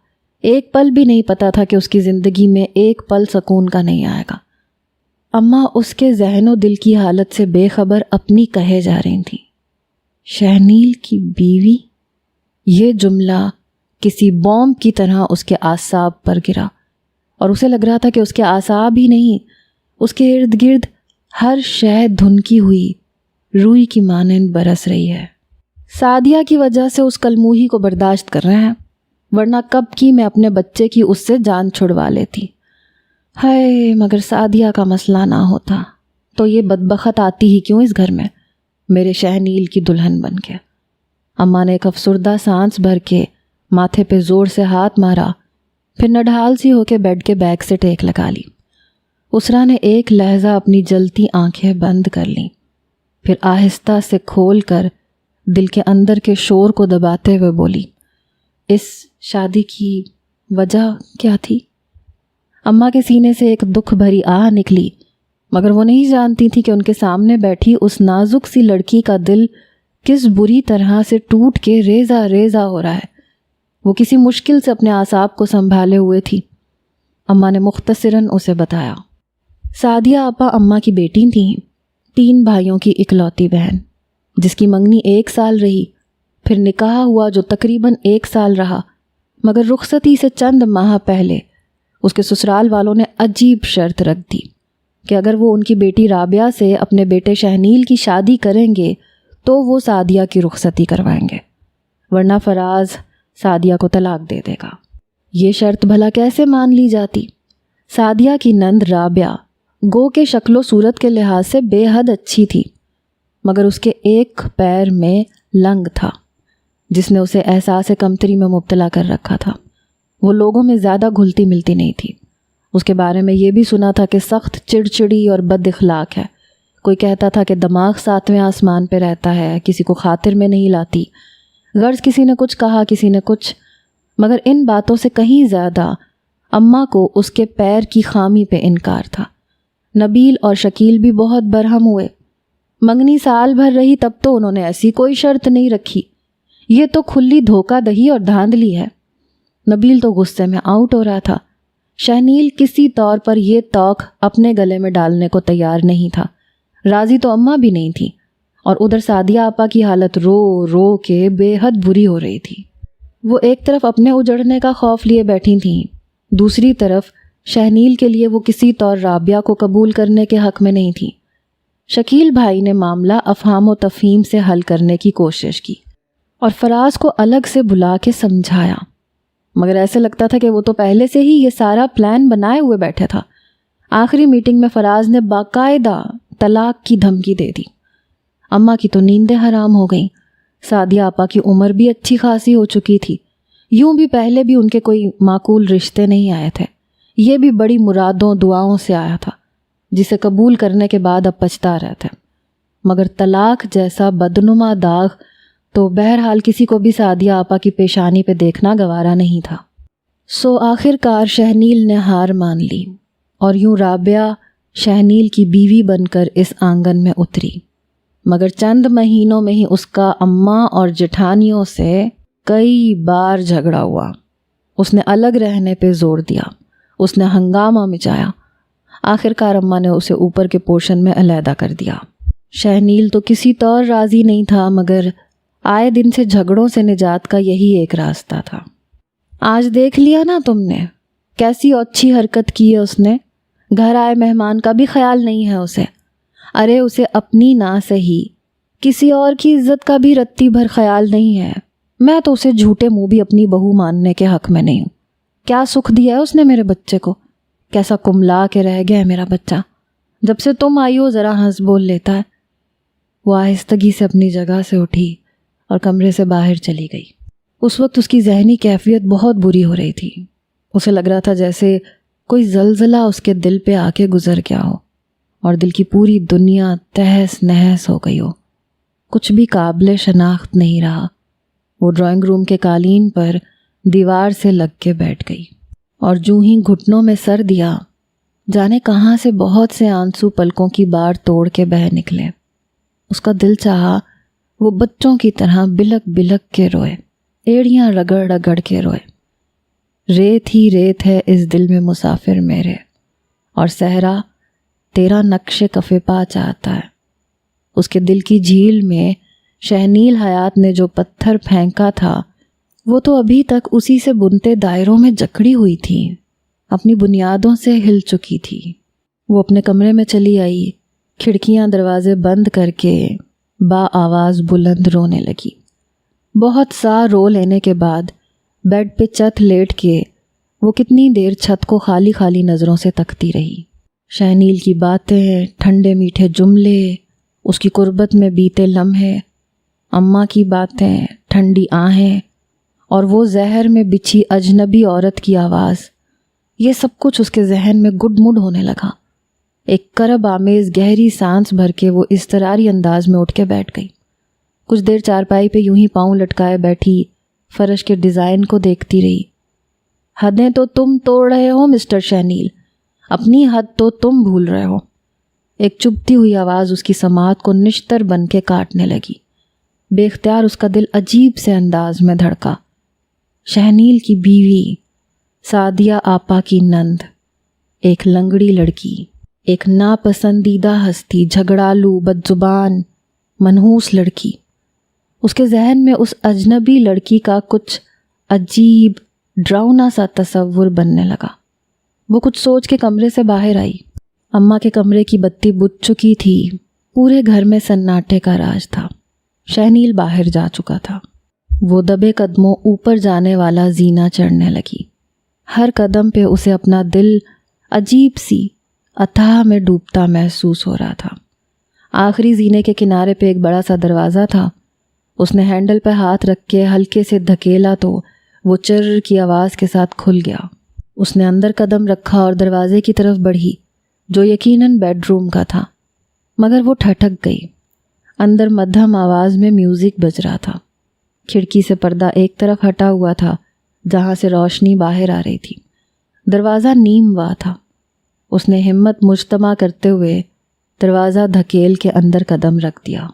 ایک پل بھی نہیں پتا تھا کہ اس کی زندگی میں ایک پل سکون کا نہیں آئے گا۔ اماں اس کے ذہن و دل کی حالت سے بے خبر اپنی کہے جا رہی تھیں۔ شہنیل کی بیوی، یہ جملہ کسی بومب کی طرح اس کے اعصاب پر گرا، اور اسے لگ رہا تھا کہ اس کے اعصاب ہی نہیں، اس کے ارد گرد ہر شے دھنکی ہوئی روئی کی مانند برس رہی ہے۔ سعدیہ کی وجہ سے اس کلموہی کو برداشت کر رہے ہیں، ورنہ کب کی میں اپنے بچے کی اس سے جان چھڑوا لیتی۔ ہائے، مگر سعدیہ کا مسئلہ نہ ہوتا تو یہ بدبخت آتی ہی کیوں اس گھر میں، میرے شہنیل کی دلہن بن کے۔ اماں نے ایک افسردہ سانس بھر کے ماتھے پہ زور سے ہاتھ مارا، پھر نڈھال سی ہو کے بیڈ کے بیک سے ٹیک لگا لی۔ اسرا نے ایک لہجہ اپنی جلتی آنکھیں بند کر لیں، پھر آہستہ سے کھول کر دل کے اندر کے شور کو دباتے ہوئے بولی، اس شادی کی وجہ کیا تھی؟ اماں کے سینے سے ایک دکھ بھری آہ نکلی، مگر وہ نہیں جانتی تھی کہ ان کے سامنے بیٹھی اس نازک سی لڑکی کا دل کس بری طرح سے ٹوٹ کے ریزہ ریزہ ہو رہا ہے۔ وہ کسی مشکل سے اپنے اعصاب کو سنبھالے ہوئے تھی۔ اماں نے مختصراً اسے بتایا۔ سعدیہ آپا اماں کی بیٹی تھیں، 3 بھائیوں کی اکلوتی بہن، جس کی منگنی 1 سال رہی، پھر نکاح ہوا جو تقریباً 1 سال رہا، مگر رخصتی سے چند ماہ پہلے اس کے سسرال والوں نے عجیب شرط رکھ دی کہ اگر وہ ان کی بیٹی رابعہ سے اپنے بیٹے شہنیل کی شادی کریں گے تو وہ سعدیہ کی رخصتی کروائیں گے، ورنہ فراز سعدیہ کو طلاق دے دے گا۔ یہ شرط بھلا کیسے مان لی جاتی؟ سعدیہ کی نند رابعہ گو کے شکل و صورت کے لحاظ سے بے حد اچھی تھی، مگر اس کے ایک پیر میں لنگ تھا جس نے اسے احساس کمتری میں مبتلا کر رکھا تھا۔ وہ لوگوں میں زیادہ گھلتی ملتی نہیں تھی۔ اس کے بارے میں یہ بھی سنا تھا کہ سخت چڑچڑی اور بد اخلاق ہے۔ کوئی کہتا تھا کہ دماغ 7ویں آسمان پہ رہتا ہے، کسی کو خاطر میں نہیں لاتی۔ غرض کسی نے کچھ کہا، کسی نے کچھ، مگر ان باتوں سے کہیں زیادہ اماں کو اس کے پیر کی خامی پہ انکار تھا۔ نبیل اور شکیل بھی بہت برہم ہوئے۔ منگنی سال بھر رہی تب تو انہوں نے ایسی کوئی شرط نہیں رکھی، یہ تو کھلی دھوکہ دہی اور دھاندلی ہے۔ نبیل تو غصے میں آؤٹ ہو رہا تھا، شہنیل کسی طور پر یہ توق اپنے گلے میں ڈالنے کو تیار نہیں تھا، راضی تو اماں بھی نہیں تھی، اور ادھر سعدیہ آپا کی حالت رو رو کے بے حد بری ہو رہی تھی۔ وہ ایک طرف اپنے اجڑنے کا خوف لیے بیٹھی تھیں، دوسری طرف شہنیل کے لیے وہ کسی طور رابعہ کو قبول کرنے کے حق میں نہیں تھی۔ شکیل بھائی نے معاملہ افہام و تفہیم سے حل کرنے کی کوشش کی اور فراز کو الگ سے بلا کے سمجھایا، مگر ایسے لگتا تھا کہ وہ تو پہلے سے ہی یہ سارا پلان بنائے ہوئے بیٹھے تھا۔ آخری میٹنگ میں فراز نے باقاعدہ طلاق کی دھمکی دے دی۔ اماں کی تو نیندیں حرام ہو گئیں، سعدیہ آپا کی عمر بھی اچھی خاصی ہو چکی تھی، یوں بھی پہلے بھی ان کے کوئی معقول رشتے نہیں آئے تھے، یہ بھی بڑی مرادوں دعاؤں سے آیا تھا جسے قبول کرنے کے بعد اب پچھتا رہے تھے، مگر طلاق جیسا بدنما داغ تو بہرحال کسی کو بھی سعدیہ آپا کی پیشانی پہ دیکھنا گوارا نہیں تھا۔ سو آخر کار شہنیل نے ہار مان لی اور یوں رابعہ شہنیل کی بیوی بن کر اس آنگن میں اتری، مگر چند مہینوں میں ہی اس کا اماں اور جٹھانیوں سے کئی بار جھگڑا ہوا۔ اس نے الگ رہنے پہ زور دیا، اس نے ہنگامہ مچایا، آخر کار اماں نے اسے اوپر کے پورشن میں علیحدہ کر دیا۔ شہنیل تو کسی طور راضی نہیں تھا، مگر آئے دن سے جھگڑوں سے نجات کا یہی ایک راستہ تھا۔ آج دیکھ لیا نا تم نے کیسی اچھی حرکت کی ہے اس نے، گھر آئے مہمان کا بھی خیال نہیں ہے اسے، ارے اسے اپنی نہ سہی کسی اور کی عزت کا بھی رتی بھر خیال نہیں ہے۔ میں تو اسے جھوٹے منہ بھی اپنی بہو ماننے کے حق میں نہیں ہوں۔ کیا سکھ دیا ہے اس نے میرے بچے کو، کیسا کملا کے رہ گیا ہے میرا بچہ، جب سے تم آئی ہو ذرا ہنس بول لیتا ہے۔ وہ آہستگی سے اپنی جگہ سے اٹھی اور کمرے سے باہر چلی گئی۔ اس وقت اس کی ذہنی کیفیت بہت بری ہو رہی تھی، اسے لگ رہا تھا جیسے کوئی زلزلہ اس کے دل پہ آ کے گزر گیا ہو اور دل کی پوری دنیا تہس نہس ہو گئی ہو، کچھ بھی قابل شناخت نہیں رہا۔ وہ ڈرائنگ روم کے قالین پر دیوار سے لگ کے بیٹھ گئی اور جوں ہی گھٹنوں میں سر دیا، جانے کہاں سے بہت سے آنسو پلکوں کی بار توڑ کے بہہ نکلے۔ اس کا دل چاہا وہ بچوں کی طرح بلک بلک کے روئے، ایڑیاں رگڑ رگڑ کے روئے۔ ریت ہی ریت ہے اس دل میں مسافر میرے، اور صحرا تیرا نقش کف پا چاہتا ہے۔ اس کے دل کی جھیل میں شہنیل حیات نے جو پتھر پھینکا تھا وہ تو ابھی تک اسی سے بنتے دائروں میں جکڑی ہوئی تھی، اپنی بنیادوں سے ہل چکی تھی۔ وہ اپنے کمرے میں چلی آئی، کھڑکیاں دروازے بند کر کے با آواز بلند رونے لگی۔ بہت سا رو لینے کے بعد بیڈ پہ چت لیٹ کے وہ کتنی دیر چھت کو خالی خالی نظروں سے تکتی رہی۔ شہنیل کی باتیں، ٹھنڈے میٹھے جملے، اس کی قربت میں بیتے لمحے، اماں کی باتیں، ٹھنڈی آہیں اور وہ زہر میں بچھی اجنبی عورت کی آواز، یہ سب کچھ اس کے ذہن میں گڈ مڈ ہونے لگا۔ ایک کرب آمیز گہری سانس بھر کے وہ اضطراری انداز میں اٹھ کے بیٹھ گئی۔ کچھ دیر چارپائی پہ یوں ہی پاؤں لٹکائے بیٹھی فرش کے ڈیزائن کو دیکھتی رہی۔ حدیں تو تم توڑ رہے ہو مسٹر شہنیل، اپنی حد تو تم بھول رہے ہو۔ ایک چبھتی ہوئی آواز اس کی سماعت کو نشتر بن کے کاٹنے لگی۔ بے اختیار اس کا دل عجیب سے انداز میں دھڑکا۔ شہنیل کی بیوی، سعدیہ آپا کی نند، ایک لنگڑی لڑکی، ایک ناپسندیدہ ہستی، جھگڑالو، بدزبان، منحوس لڑکی۔ اس کے ذہن میں اس اجنبی لڑکی کا کچھ عجیب ڈراؤنا سا تصور بننے لگا۔ وہ کچھ سوچ کے کمرے سے باہر آئی۔ اماں کے کمرے کی بتی بجھ چکی تھی، پورے گھر میں سناٹے کا راج تھا۔ شہنیل باہر جا چکا تھا۔ وہ دبے قدموں اوپر جانے والا زینہ چڑھنے لگی۔ ہر قدم پہ اسے اپنا دل عجیب سی اتھاہ میں ڈوبتا محسوس ہو رہا تھا۔ آخری زینے کے کنارے پہ ایک بڑا سا دروازہ تھا۔ اس نے ہینڈل پہ ہاتھ رکھ کے ہلکے سے دھکیلا تو وہ چر کی آواز کے ساتھ کھل گیا۔ اس نے اندر قدم رکھا اور دروازے کی طرف بڑھی جو یقیناً بیڈ روم کا تھا، مگر وہ ٹھٹک گئی۔ اندر مدھم آواز میں میوزک بج رہا تھا۔ کھڑکی سے پردہ ایک طرف ہٹا ہوا تھا جہاں سے روشنی باہر آ رہی تھی۔ دروازہ نیم وا تھا۔ اس نے ہمت مجتمع کرتے ہوئے دروازہ دھکیل کے اندر قدم رکھ دیا۔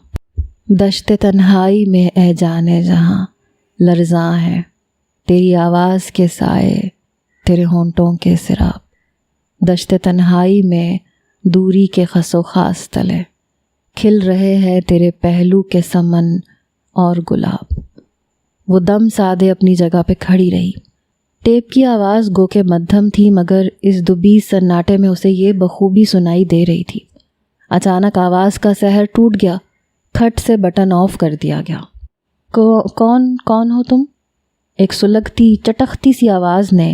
دشت تنہائی میں اے جانے جہاں لرزاں ہے تیری آواز کے سائے تیرے ہونٹوں کے سراب، دشت تنہائی میں دوری کے خس و خاص تلے کھل رہے ہیں تیرے پہلو کے سمن اور گلاب۔ وہ دم سادے اپنی جگہ پہ کھڑی رہی۔ ٹیپ کی آواز گو کہ مدھم تھی، مگر اس دبیز سناٹے میں اسے یہ بخوبی سنائی دے رہی تھی۔ اچانک آواز کا سحر ٹوٹ گیا، کھٹ سے بٹن آف کر دیا گیا۔ کون ہو تم؟ ایک سلگتی چٹختی سی آواز نے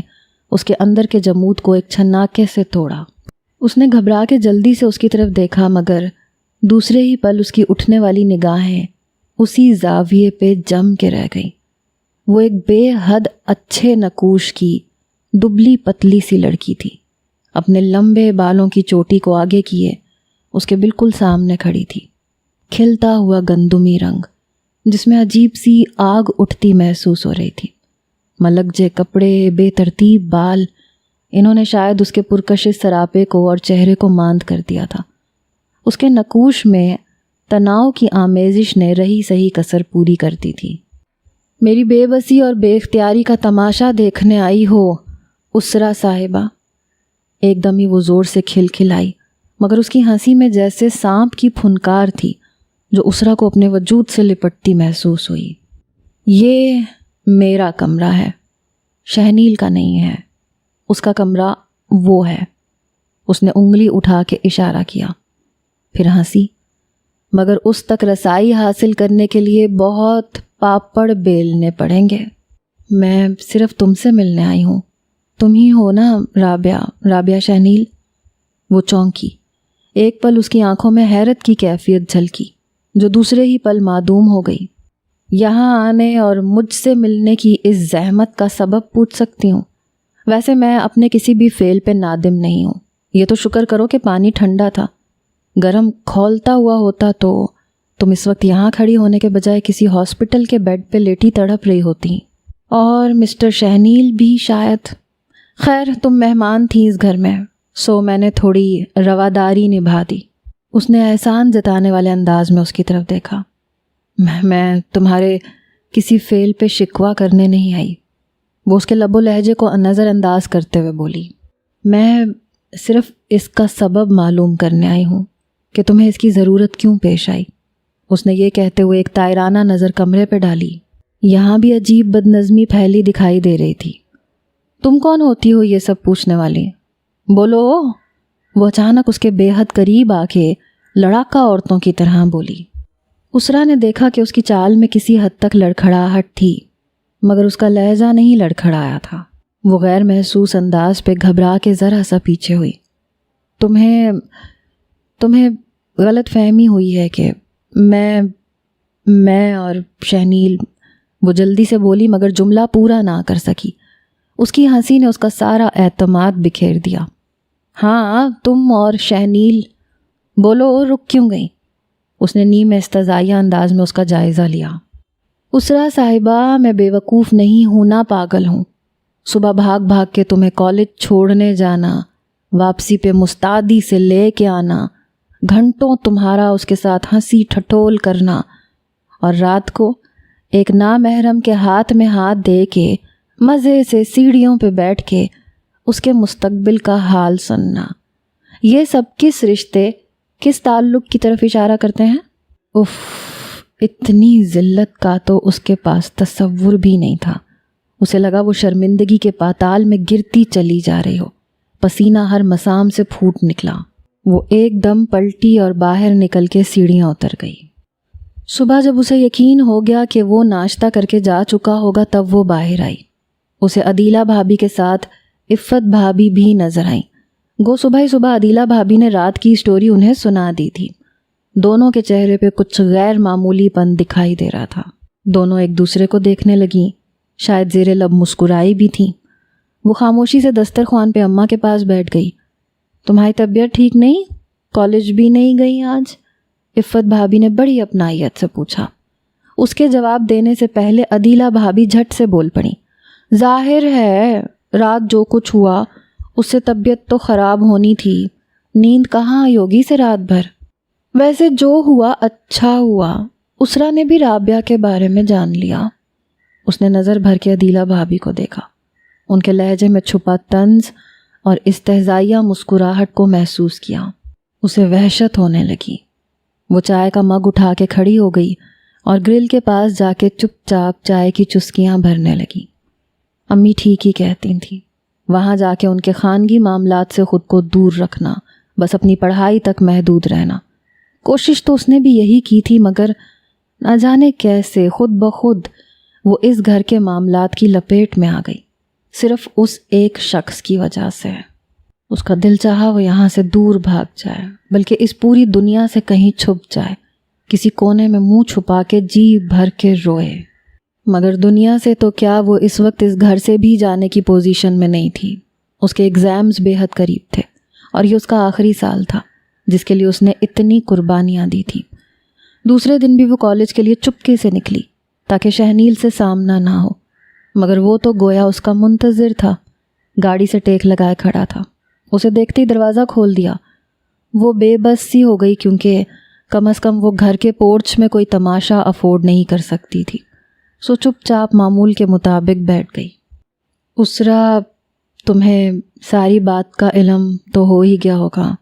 اس کے اندر کے جمود کو ایک چھناکے سے توڑا۔ اس نے گھبرا کے جلدی سے اس کی طرف دیکھا، مگر دوسرے ہی پل اس کی اٹھنے والی نگاہیں اسی زاویے پہ جم کے رہ گئیں۔ وہ ایک بے حد اچھے نقوش کی دبلی پتلی سی لڑکی تھی، اپنے لمبے بالوں کی چوٹی کو آگے کیے اس کے بالکل سامنے کھڑی تھی۔ کھلتا ہوا گندمی رنگ جس میں عجیب سی آگ اٹھتی محسوس ہو رہی تھی، ملکجے کپڑے، بے ترتیب بال، انہوں نے شاید اس کے پرکشش سراپے کو اور چہرے کو ماند کر دیا تھا۔ اس کے نقوش میں تناؤ کی آمیزش نے رہی سہی کسر پوری کرتی تھی۔ میری بے بسی اور بے اختیاری کا تماشا دیکھنے آئی ہو اسرا صاحبہ؟ ایک دم ہی وہ زور سے کھلکھلائی، مگر اس کی ہنسی میں جیسے سانپ کی پھنکار تھی جو اسرا کو اپنے وجود سے لپٹتی محسوس ہوئی۔ یہ میرا کمرہ ہے، شہنیل کا نہیں ہے، اس کا کمرہ وہ ہے۔ اس نے انگلی اٹھا کے اشارہ کیا، پھر ہنسی، مگر اس تک رسائی حاصل کرنے کے لیے بہت پاپڑ بیلنے پڑیں گے۔ میں صرف تم سے ملنے آئی ہوں، تم ہی ہو نا رابعہ شہنیل؟ وہ چونکی، ایک پل اس کی آنکھوں میں حیرت کی کیفیت جھلکی جو دوسرے ہی پل معدوم ہو گئی۔ یہاں آنے اور مجھ سے ملنے کی اس زحمت کا سبب پوچھ سکتی ہوں؟ ویسے میں اپنے کسی بھی فعل پہ نادم نہیں ہوں، یہ تو شکر کرو کہ پانی ٹھنڈا تھا، گرم کھولتا ہوا ہوتا تو تم اس وقت یہاں کھڑی ہونے کے بجائے کسی ہاسپٹل کے بیڈ پہ لیٹی تڑپ رہی ہوتی، اور مسٹر شہنیل بھی شاید۔ خیر، تم مہمان تھی اس گھر میں، سو میں نے تھوڑی رواداری نبھا دی۔ اس نے احسان جتانے والے انداز میں اس کی طرف دیکھا۔ میں تمہارے کسی فعل پہ شکوہ کرنے نہیں آئی، وہ اس کے لب و لہجے کو نظر انداز کرتے ہوئے بولی۔ میں صرف اس کا سبب معلوم کرنے آئی ہوں کہ تمہیں اس کی ضرورت کیوں پیش آئی۔ اس نے یہ کہتے ہوئے ایک تائرانہ نظر کمرے پہ ڈالی۔ یہاں بھی عجیب بدنظمی پھیلی دکھائی دے رہی تھی۔ تم کون ہوتی ہو یہ سب پوچھنے والی؟ بولو۔ وہ اچانک اس کے بے حد قریب آ کے لڑاکا عورتوں کی طرح بولی۔ اسرا نے دیکھا کہ اس کی چال میں کسی حد تک لڑکھڑاہٹ تھی، مگر اس کا لہجہ نہیں لڑکھڑایا تھا۔ وہ غیر محسوس انداز پہ گھبرا کے ذرا سا پیچھے ہوئی۔ تمہیں غلط فہمی ہوئی ہے کہ میں اور شہنیل، وہ جلدی سے بولی مگر جملہ پورا نہ کر سکی۔ اس کی ہنسی نے اس کا سارا اعتماد بکھیر دیا۔ ہاں، تم اور شہنیل، بولو رک کیوں گئی؟ اس نے نیم استزائیہ انداز میں اس کا جائزہ لیا۔ اسرا صاحبہ، میں بے وقوف نہیں ہوں، نہ پاگل ہوں۔ صبح بھاگ بھاگ کے تمہیں کالج چھوڑنے جانا، واپسی پہ مستعدی سے لے کے آنا، گھنٹوں تمہارا اس کے ساتھ ہنسی ٹھٹول کرنا، اور رات کو ایک نامحرم کے ہاتھ میں ہاتھ دے کے مزے سے سیڑھیوں پہ بیٹھ کے اس کے مستقبل کا حال سننا، یہ سب کس رشتے، کس تعلق کی طرف اشارہ کرتے ہیں؟ اف، اتنی ذلت کا تو اس کے پاس تصور بھی نہیں تھا۔ اسے لگا وہ شرمندگی کے پاتال میں گرتی چلی جا رہی ہو۔ پسینہ ہر مسام سے پھوٹ نکلا۔ وہ ایک دم پلٹی اور باہر نکل کے سیڑھیاں اتر گئی۔ صبح جب اسے یقین ہو گیا کہ وہ ناشتہ کر کے جا چکا ہوگا تب وہ باہر آئی۔ اسے عدیلہ بھابی کے ساتھ عفت بھابی بھی نظر آئیں۔ گو صبح ہی صبح عدیلہ بھابی نے رات کی اسٹوری انہیں سنا دی تھی۔ دونوں کے چہرے پہ کچھ غیر معمولی پن دکھائی دے رہا تھا۔ دونوں ایک دوسرے کو دیکھنے لگیں، شاید زیر لب مسکرائی بھی تھیں۔ وہ خاموشی سے دسترخوان پہ اماں کے پاس بیٹھ گئی۔ تمہاری طبیعت ٹھیک نہیں؟ کالج بھی نہیں گئی آج؟ عفت بھابی نے بڑی اپنائیت سے پوچھا۔ اس کے جواب دینے سے پہلے عدیلہ بھابی جھٹ سے بول پڑی۔ ظاہر ہے رات جو کچھ ہوا اس سے طبیعت تو خراب ہونی تھی، نیند کہاں آئی ہوگی سے رات بھر۔ ویسے جو ہوا اچھا ہوا، اسرا نے بھی رابعہ کے بارے میں جان لیا۔ اس نے نظر بھر کے عدیلہ بھابی کو دیکھا۔ ان کے لہجے میں چھپا طنز اور استہزائیہ مسکراہٹ کو محسوس کیا۔ اسے وحشت ہونے لگی۔ وہ چائے کا مگ اٹھا کے کھڑی ہو گئی اور گرل کے پاس جا کے چپ چاپ چائے کی چسکیاں بھرنے لگی۔ امی ٹھیک ہی کہتی تھیں، وہاں جا کے ان کے خانگی معاملات سے خود کو دور رکھنا، بس اپنی پڑھائی تک محدود رہنا۔ کوشش تو اس نے بھی یہی کی تھی، مگر نہ جانے کیسے خود بخود وہ اس گھر کے معاملات کی لپیٹ میں آ گئی، صرف اس ایک شخص کی وجہ سے۔ اس کا دل چاہا وہ یہاں سے دور بھاگ جائے، بلکہ اس پوری دنیا سے کہیں چھپ جائے، کسی کونے میں منہ چھپا کے جی بھر کے روئے۔ مگر دنیا سے تو کیا، وہ اس وقت اس گھر سے بھی جانے کی پوزیشن میں نہیں تھی۔ اس کے ایگزامز بے حد قریب تھے اور یہ اس کا آخری سال تھا جس کے لیے اس نے اتنی قربانیاں دی تھیں۔ دوسرے دن بھی وہ کالج کے لیے چپکے سے نکلی تاکہ شہنیل سے سامنا نہ ہو، مگر وہ تو گویا اس کا منتظر تھا، گاڑی سے ٹیک لگائے کھڑا تھا۔ اسے دیکھتے ہی دروازہ کھول دیا۔ وہ بے بس سی ہو گئی، کیونکہ کم از کم وہ گھر کے پورچ میں کوئی تماشا افورڈ نہیں کر سکتی تھی۔ سو چپ چاپ معمول کے مطابق بیٹھ گئی۔ اسرا، تمہیں ساری بات کا علم تو ہو ہی گیا ہوگا،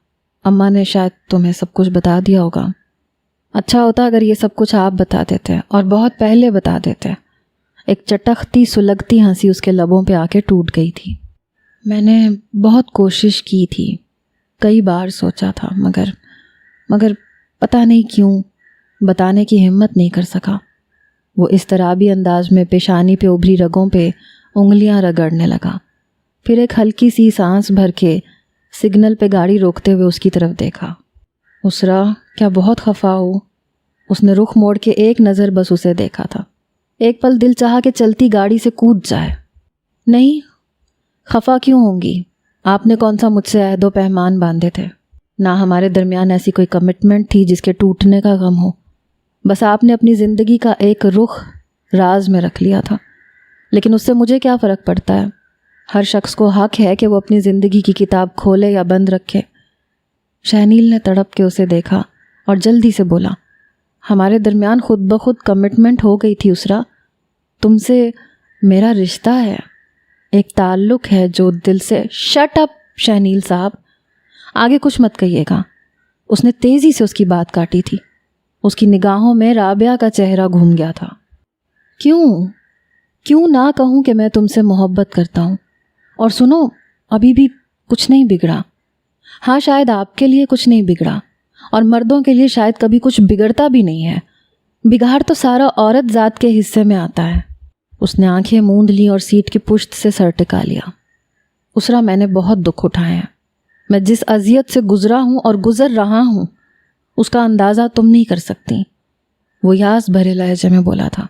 اماں نے شاید تمہیں سب کچھ بتا دیا ہوگا۔ اچھا ہوتا اگر یہ سب کچھ آپ بتا دیتے، اور بہت پہلے بتا دیتے۔ ایک چٹختی سلگتی ہنسی اس کے لبوں پہ آ کے ٹوٹ گئی تھی۔ میں نے بہت کوشش کی تھی، کئی بار سوچا تھا، مگر پتہ نہیں کیوں بتانے کی ہمت نہیں کر سکا۔ وہ اضطرابی انداز میں پیشانی پہ ابھری رگوں پہ انگلیاں رگڑنے لگا، پھر ایک ہلکی سی سانس بھر کے سگنل پہ گاڑی روکتے ہوئے اس کی طرف دیکھا۔ اسرا، کیا بہت خفا ہو؟ اس نے رخ موڑ کے ایک نظر بس اسے دیکھا تھا۔ ایک پل دل چاہا کہ چلتی گاڑی سے کود جائے۔ نہیں، خفا کیوں ہوں گی؟ آپ نے کون سا مجھ سے عہد و پیمان باندھے تھے؟ نہ ہمارے درمیان ایسی کوئی کمٹمنٹ تھی جس کے ٹوٹنے کا غم ہو۔ بس آپ نے اپنی زندگی کا ایک رخ راز میں رکھ لیا تھا، لیکن اس سے مجھے کیا فرق پڑتا ہے؟ ہر شخص کو حق ہے کہ وہ اپنی زندگی کی کتاب کھولے یا بند رکھے۔ شہنیل نے تڑپ کے اسے دیکھا اور جلدی سے بولا، ہمارے درمیان خود بخود کمٹمنٹ ہو گئی تھی اسرا۔ تم سے میرا رشتہ ہے، ایک تعلق ہے جو دل سے… شٹ اپ شہنیل صاحب، آگے کچھ مت کہیے گا۔ اس نے تیزی سے اس کی بات کاٹی تھی۔ اس کی نگاہوں میں رابعہ کا چہرہ گھوم گیا تھا۔ کیوں نہ کہوں کہ میں تم سے محبت کرتا ہوں؟ اور سنو، ابھی بھی کچھ نہیں بگڑا۔ ہاں، شاید آپ کے لیے کچھ نہیں بگڑا، اور مردوں کے لیے شاید کبھی کچھ بگڑتا بھی نہیں ہے۔ بگاڑ تو سارا عورت ذات کے حصے میں آتا ہے۔ اس نے آنکھیں موند لیں اور سیٹ کی پشت سے سر ٹکا لیا۔ اسرا، میں نے بہت دکھ اٹھائے ہیں۔ میں جس اذیت سے گزرا ہوں اور گزر رہا ہوں اس کا اندازہ تم نہیں کر سکتی۔ وہ یاس بھرے لہجے میں بولا تھا۔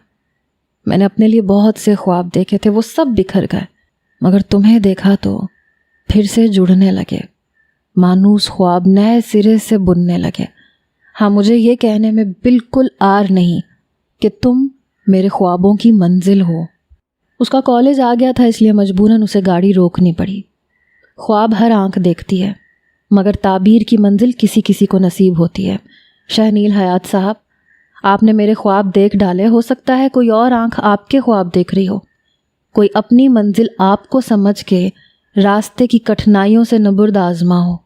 میں نے اپنے لیے بہت سے خواب دیکھے تھے، وہ سب بکھر گئے، مگر تمہیں دیکھا تو پھر سے جڑنے لگے۔ مانوس خواب نئے سرے سے بننے لگے۔ ہاں، مجھے یہ کہنے میں بالکل آر نہیں کہ تم میرے خوابوں کی منزل ہو۔ اس کا کالج آ گیا تھا، اس لیے مجبوراً اسے گاڑی روکنی پڑی۔ خواب ہر آنکھ دیکھتی ہے، مگر تعبیر کی منزل کسی کسی کو نصیب ہوتی ہے۔ شہنیل حیات صاحب، آپ نے میرے خواب دیکھ ڈالے، ہو سکتا ہے کوئی اور آنکھ آپ کے خواب دیکھ رہی ہو، کوئی اپنی منزل آپ کو سمجھ کے راستے کی کٹھنائیوں سے نبرد آزما ہو۔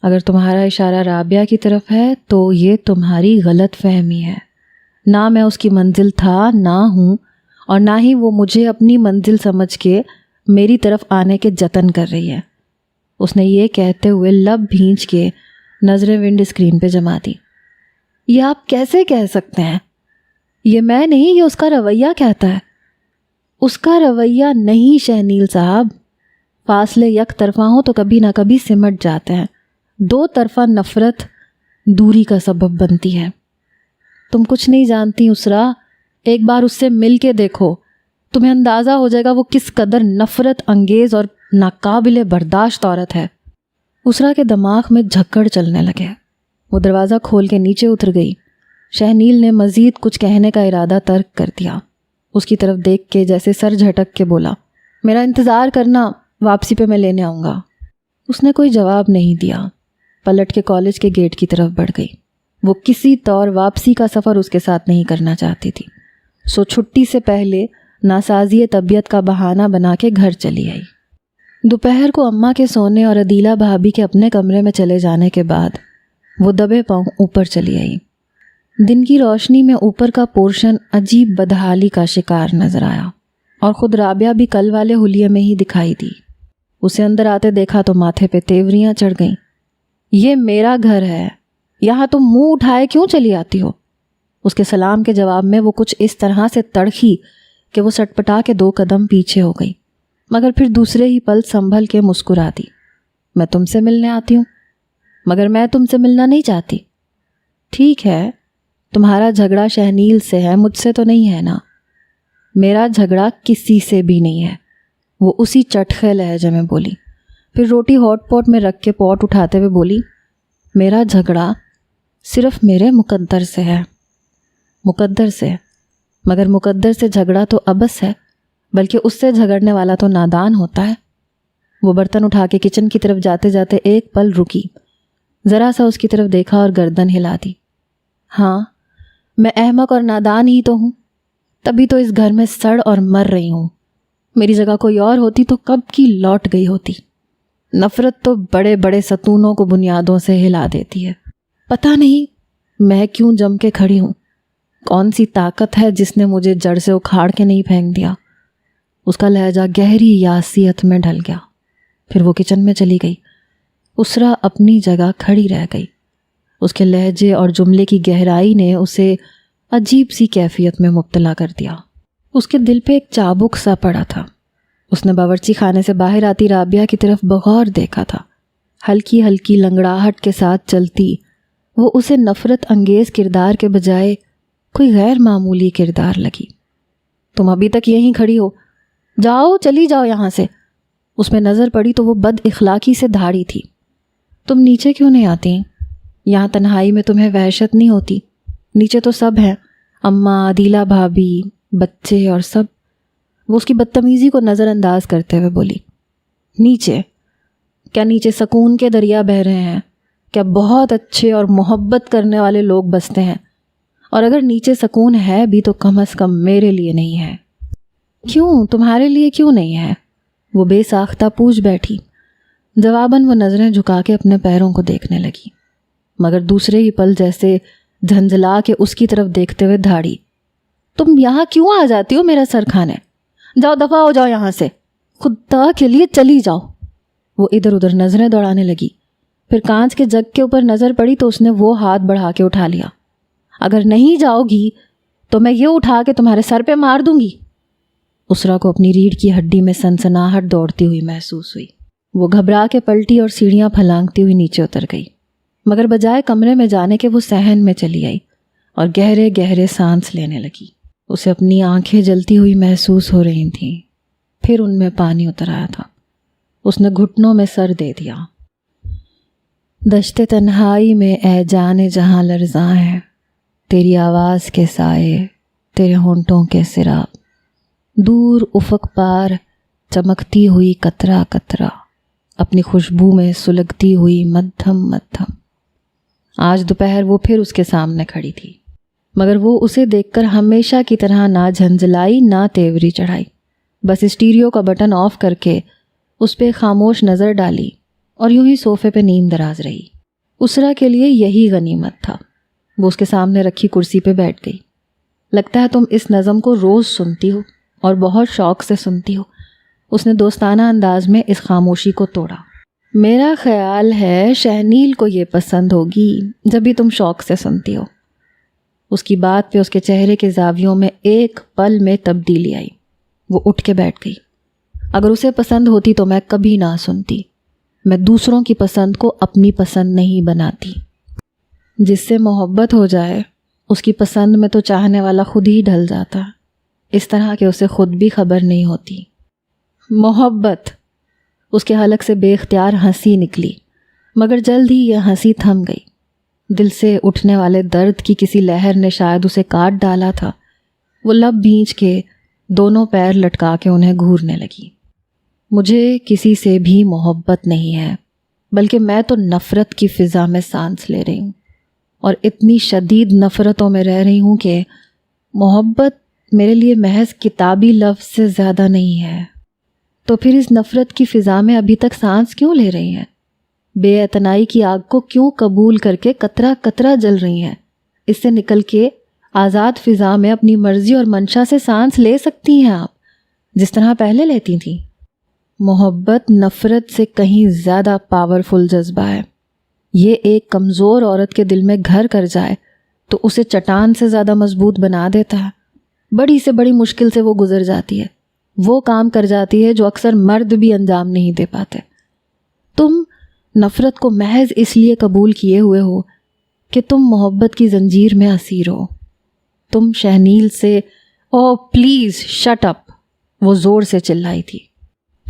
اگر تمہارا اشارہ رابعہ کی طرف ہے تو یہ تمہاری غلط فہمی ہے۔ نہ میں اس کی منزل تھا، نہ ہوں، اور نہ ہی وہ مجھے اپنی منزل سمجھ کے میری طرف آنے کے جتن کر رہی ہے۔ اس نے یہ کہتے ہوئے لب بھینچ کے نظریں ونڈ اسکرین پہ جما دی۔ یہ آپ کیسے کہہ سکتے ہیں؟ یہ میں نہیں، یہ اس کا رویہ کہتا ہے۔ اس کا رویہ نہیں شہنیل صاحب، فاصلے یک طرفہ ہوں تو کبھی نہ کبھی سمٹ جاتے ہیں۔ دو طرفہ نفرت دوری کا سبب بنتی ہے۔ تم کچھ نہیں جانتی اسرا، ایک بار اس سے مل کے دیکھو، تمہیں اندازہ ہو جائے گا وہ کس قدر نفرت انگیز اور ناقابل برداشت عورت ہے۔ اسرا کے دماغ میں جھکڑ چلنے لگے۔ وہ دروازہ کھول کے نیچے اتر گئی۔ شہنیل نے مزید کچھ کہنے کا ارادہ ترک کر دیا۔ اس کی طرف دیکھ کے جیسے سر جھٹک کے بولا، میرا انتظار کرنا، واپسی پہ میں لینے آؤں گا۔ اس نے کوئی جواب نہیں دیا، پلٹ کے کالج کے گیٹ کی طرف بڑھ گئی۔ وہ کسی طور واپسی کا سفر اس کے ساتھ نہیں کرنا چاہتی تھی، سو چھٹی سے پہلے ناسازی طبیعت کا بہانہ بنا کے گھر چلی آئی۔ دوپہر کو اماں کے سونے اور عدیلہ بھابھی کے اپنے کمرے میں چلے جانے کے بعد وہ دبے پاؤں اوپر چلی آئی۔ دن کی روشنی میں اوپر کا پورشن عجیب بدحالی کا شکار نظر آیا اور خود رابعہ بھی کل والے حلیے میں ہی دکھائی دی۔ اسے اندر آتے دیکھا تو ماتھے پہ تیوریاں چڑھ گئیں۔ یہ میرا گھر ہے، یہاں تم منہ اٹھائے کیوں چلی آتی ہو؟ اس کے سلام کے جواب میں وہ کچھ اس طرح سے تڑخی کہ وہ سٹپٹا کے 2 قدم پیچھے ہو گئی، مگر پھر دوسرے ہی پل سنبھل کے مسکرا دی۔ میں تم سے ملنے آتی ہوں، مگر میں تم سے ملنا نہیں چاہتی۔ ٹھیک ہے، تمہارا جھگڑا شہنیل سے ہے، مجھ سے تو نہیں ہے نا۔ میرا جھگڑا کسی سے بھی نہیں ہے، وہ اسی چٹخے لہجے میں بولی۔ پھر روٹی ہاٹ پاٹ میں رکھ کے پاٹ اٹھاتے ہوئے بولی، میرا جھگڑا صرف میرے مقدر سے ہے۔ مقدر سے؟ مگر مقدر سے جھگڑا تو عبث ہے، بلکہ اس سے جھگڑنے والا تو نادان ہوتا ہے۔ وہ برتن اٹھا کے کچن کی طرف جاتے جاتے ایک پل رکی، ذرا سا اس کی طرف دیکھا اور گردن ہلا دی۔ ہاں، میں احمق اور نادان ہی تو ہوں، تبھی تو اس گھر میں سڑ اور مر رہی ہوں۔ میری جگہ کوئی اور ہوتی تو کب کی لوٹ گئی ہوتی۔ نفرت تو بڑے بڑے ستونوں کو بنیادوں سے ہلا دیتی ہے۔ پتہ نہیں میں کیوں جم کے کھڑی ہوں، کون سی طاقت ہے جس نے مجھے جڑ سے اکھاڑ کے نہیں پھینک دیا۔ اس کا لہجہ گہری یاسیت میں ڈھل گیا۔ پھر وہ کچن میں چلی گئی۔ اسرا اپنی جگہ کھڑی رہ گئی۔ اس کے لہجے اور جملے کی گہرائی نے اسے عجیب سی کیفیت میں مبتلا کر دیا۔ اس کے دل پہ ایک چابک سا پڑا تھا۔ اس نے باورچی خانے سے باہر آتی رابعہ کی طرف بغور دیکھا تھا۔ ہلکی ہلکی لنگڑاہٹ کے ساتھ چلتی وہ اسے نفرت انگیز کردار کے بجائے کوئی غیر معمولی کردار لگی۔ تم ابھی تک یہیں کھڑی ہو، جاؤ چلی جاؤ یہاں سے۔ اس میں نظر پڑی تو وہ بد اخلاقی سے دھاڑی تھی۔ تم نیچے کیوں نہیں آتی؟ یہاں تنہائی میں تمہیں وحشت نہیں ہوتی؟ نیچے تو سب ہیں، اماں، عدیلہ بھابھی، بچے اور سب۔ وہ اس کی بدتمیزی کو نظر انداز کرتے ہوئے بولی، نیچے؟ کیا نیچے سکون کے دریا بہہ رہے ہیں؟ کیا بہت اچھے اور محبت کرنے والے لوگ بستے ہیں؟ اور اگر نیچے سکون ہے بھی تو کم از کم میرے لیے نہیں ہے۔ کیوں؟ تمہارے لیے کیوں نہیں ہے؟ وہ بے ساختہ پوچھ بیٹھی۔ جواباً وہ نظریں جھکا کے اپنے پیروں کو دیکھنے لگی، مگر دوسرے ہی پل جیسے جھنجھلا کے اس کی طرف دیکھتے ہوئے دھاڑی، تم یہاں کیوں آ جاتی ہو میرا سر کھانے؟ جاؤ دفع ہو جاؤ یہاں سے، خدا کے لیے چلی جاؤ۔ وہ ادھر ادھر نظریں دوڑانے لگی۔ پھر کانچ کے جگ کے اوپر نظر پڑی تو اس نے وہ ہاتھ بڑھا کے اٹھا لیا۔ اگر نہیں جاؤ گی تو میں یہ اٹھا کے تمہارے سر پہ مار دوں گی۔ اسرا کو اپنی ریڑھ کی ہڈی میں سنسناہٹ دوڑتی ہوئی محسوس ہوئی۔ وہ گھبرا کے پلٹی اور سیڑھیاں پھلانگتی ہوئی نیچے اتر گئی، مگر بجائے کمرے میں جانے کے وہ صحن میں چلی آئی اور گہرے گہرے سانس لینے لگی۔ اسے اپنی آنکھیں جلتی ہوئی محسوس ہو رہی تھیں۔ پھر ان میں پانی اتر آیا تھا۔ اس نے گھٹنوں میں سر دے دیا۔ دشت تنہائی میں اے جان جہاں لرزاں ہے، تیری آواز کے سائے، تیرے ہونٹوں کے سراب، دور افق پار چمکتی ہوئی قطرہ قطرہ، اپنی خوشبو میں سلگتی ہوئی مدھم مدھم۔ آج دوپہر وہ پھر اس کے سامنے کھڑی تھی، مگر وہ اسے دیکھ کر ہمیشہ کی طرح نہ جھنجھلائی نہ تیوری چڑھائی، بس اسٹیریو کا بٹن آف کر کے اس پہ خاموش نظر ڈالی اور یوں ہی صوفے پہ نیم دراز رہی۔ اسرا کے لیے یہی غنیمت تھا۔ وہ اس کے سامنے رکھی کرسی پہ بیٹھ گئی۔ لگتا ہے تم اس نظم کو روز سنتی ہو اور بہت شوق سے سنتی ہو۔ اس نے دوستانہ انداز میں اس خاموشی کو توڑا۔ میرا خیال ہے شہنیل کو یہ پسند ہوگی جب بھی تم شوق سے سنتی ہو۔ اس کی بات پہ اس کے چہرے کے زاویوں میں ایک پل میں تبدیلی آئی۔ وہ اٹھ کے بیٹھ گئی۔ اگر اسے پسند ہوتی تو میں کبھی نہ سنتی۔ میں دوسروں کی پسند کو اپنی پسند نہیں بناتی۔ جس سے محبت ہو جائے اس کی پسند میں تو چاہنے والا خود ہی ڈھل جاتا ہے، اس طرح کہ اسے خود بھی خبر نہیں ہوتی۔ محبت! اس کے حلق سے بے اختیار ہنسی نکلی، مگر جلد ہی یہ ہنسی تھم گئی۔ دل سے اٹھنے والے درد کی کسی لہر نے شاید اسے کاٹ ڈالا تھا۔ وہ لب بھینچ کے دونوں پیر لٹکا کے انہیں گھورنے لگی۔ مجھے کسی سے بھی محبت نہیں ہے، بلکہ میں تو نفرت کی فضا میں سانس لے رہی ہوں، اور اتنی شدید نفرتوں میں رہ رہی ہوں کہ محبت میرے لیے محض کتابی لفظ سے زیادہ نہیں ہے، تو پھر اس نفرت کی فضا میں ابھی تک سانس کیوں لے رہی ہیں؟ بے اعتنائی کی آگ کو کیوں قبول کر کے قطرہ قطرہ جل رہی ہیں؟ اس سے نکل کے آزاد فضا میں اپنی مرضی اور منشا سے سانس لے سکتی ہیں آپ، جس طرح پہلے لیتی تھیں۔ محبت نفرت سے کہیں زیادہ پاورفل جذبہ ہے۔ یہ ایک کمزور عورت کے دل میں گھر کر جائے تو اسے چٹان سے زیادہ مضبوط بنا دیتا ہے۔ بڑی سے بڑی مشکل سے وہ گزر جاتی ہے، وہ کام کر جاتی ہے جو اکثر مرد بھی انجام نہیں دے پاتے۔ تم نفرت کو محض اس لیے قبول کیے ہوئے ہو کہ تم محبت کی زنجیر میں اسیر ہو۔ تم شہنیل سے او پلیز شٹ اپ، وہ زور سے چلائی تھی۔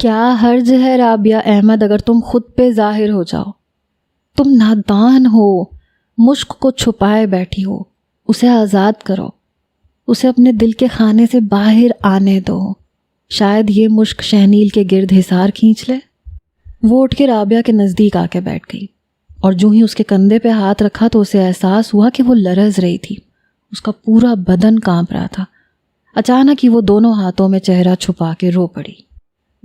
کیا حرج ہے رابعہ احمد اگر تم خود پہ ظاہر ہو جاؤ؟ تم نادان ہو، مشک کو چھپائے بیٹھی ہو۔ اسے آزاد کرو، اسے اپنے دل کے خانے سے باہر آنے دو، شاید یہ مشک شہنیل کے گرد حصار کھینچ لے۔ وہ اٹھ کے رابعہ کے نزدیک آ کے بیٹھ گئی، اور جو ہی اس کے کندھے پہ ہاتھ رکھا تو اسے احساس ہوا کہ وہ لرز رہی تھی، اس کا پورا بدن کانپ رہا تھا۔ اچانک ہی وہ دونوں ہاتھوں میں چہرہ چھپا کے رو پڑی۔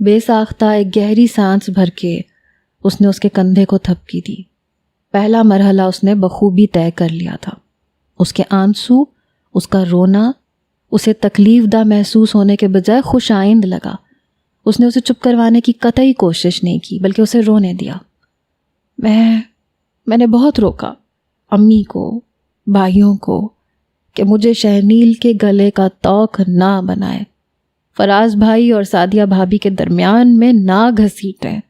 بے ساختہ ایک گہری سانس بھر کے اس نے اس کے کندھے کو تھپکی دی۔ پہلا مرحلہ اس نے بخوبی طے کر لیا تھا۔ اس کے آنسو، اس کا رونا اسے تکلیف دہ محسوس ہونے کے بجائے خوش آئند لگا۔ اس نے اسے چپ کروانے کی قطعی کوشش نہیں کی، بلکہ اسے رونے دیا۔ میں نے بہت روکا امی کو، بھائیوں کو، کہ مجھے شہنیل کے گلے کا توق نہ بنائے، فراز بھائی اور سعدیہ بھابی کے درمیان میں نہ گھسیٹیں،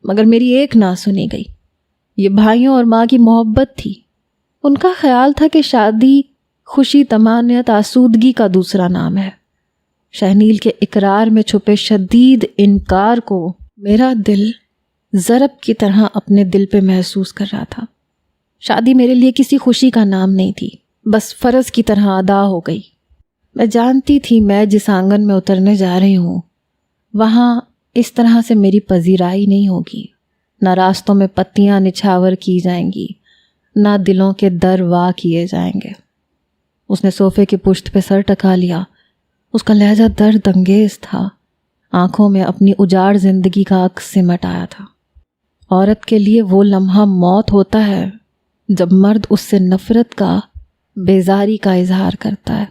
مگر میری ایک نہ سنی گئی۔ یہ بھائیوں اور ماں کی محبت تھی۔ ان کا خیال تھا کہ شادی خوشی، طمانینت، آسودگی کا دوسرا نام ہے۔ شہنیل کے اقرار میں چھپے شدید انکار کو میرا دل ضرب کی طرح اپنے دل پہ محسوس کر رہا تھا۔ شادی میرے لیے کسی خوشی کا نام نہیں تھی، بس فرض کی طرح ادا ہو گئی۔ میں جانتی تھی میں جس آنگن میں اترنے جا رہی ہوں وہاں اس طرح سے میری پذیرائی نہیں ہوگی، نہ راستوں میں پتیاں نچھاور کی جائیں گی، نہ دلوں کے در وا کیے جائیں گے۔ اس نے صوفے کی پشت پہ سر ٹکا لیا۔ اس کا لہجہ درد انگیز تھا، آنکھوں میں اپنی اجاڑ زندگی کا عکس سمٹ آیا تھا۔ عورت کے لیے وہ لمحہ موت ہوتا ہے جب مرد اس سے نفرت کا، بیزاری کا اظہار کرتا ہے۔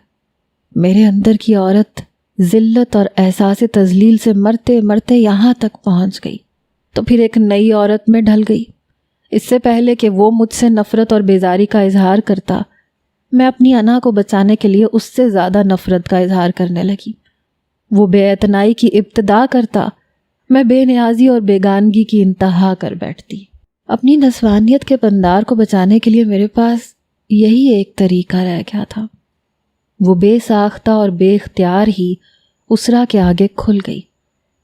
میرے اندر کی عورت ذلت اور احساس تذلیل سے مرتے مرتے یہاں تک پہنچ گئی، تو پھر ایک نئی عورت میں ڈھل گئی۔ اس سے پہلے کہ وہ مجھ سے نفرت اور بیزاری کا اظہار کرتا، میں اپنی انا کو بچانے کے لیے اس سے زیادہ نفرت کا اظہار کرنے لگی۔ وہ بے اعتنائی کی ابتدا کرتا، میں بے نیازی اور بیگانگی کی انتہا کر بیٹھتی۔ اپنی نسوانیت کے پندار کو بچانے کے لیے میرے پاس یہی ایک طریقہ رہ گیا تھا۔ وہ بے ساختہ اور بے اختیار ہی اسرا کے آگے کھل گئی۔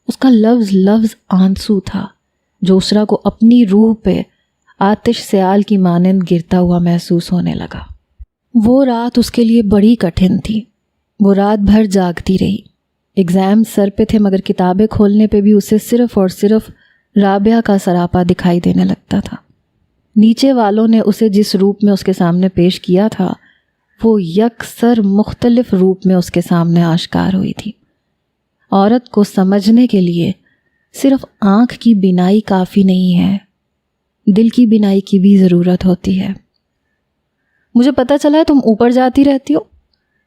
اس کا لفظ لفظ آنسو تھا جو اسرا کو اپنی روح پہ آتش سیال کی مانند گرتا ہوا محسوس ہونے لگا۔ وہ رات اس کے لیے بڑی کٹھن تھی۔ وہ رات بھر جاگتی رہی۔ ایگزام سر پہ تھے، مگر کتابیں کھولنے پہ بھی اسے صرف اور صرف رابعہ کا سراپا دکھائی دینے لگتا تھا۔ نیچے والوں نے اسے جس روپ میں اس کے سامنے پیش کیا تھا وہ یکسر مختلف روپ میں اس کے سامنے آشکار ہوئی تھی۔ عورت کو سمجھنے کے لیے صرف آنکھ کی بینائی کافی نہیں ہے، دل کی بینائی کی بھی ضرورت ہوتی ہے۔ مجھے پتہ چلا ہے تم اوپر جاتی رہتی ہو۔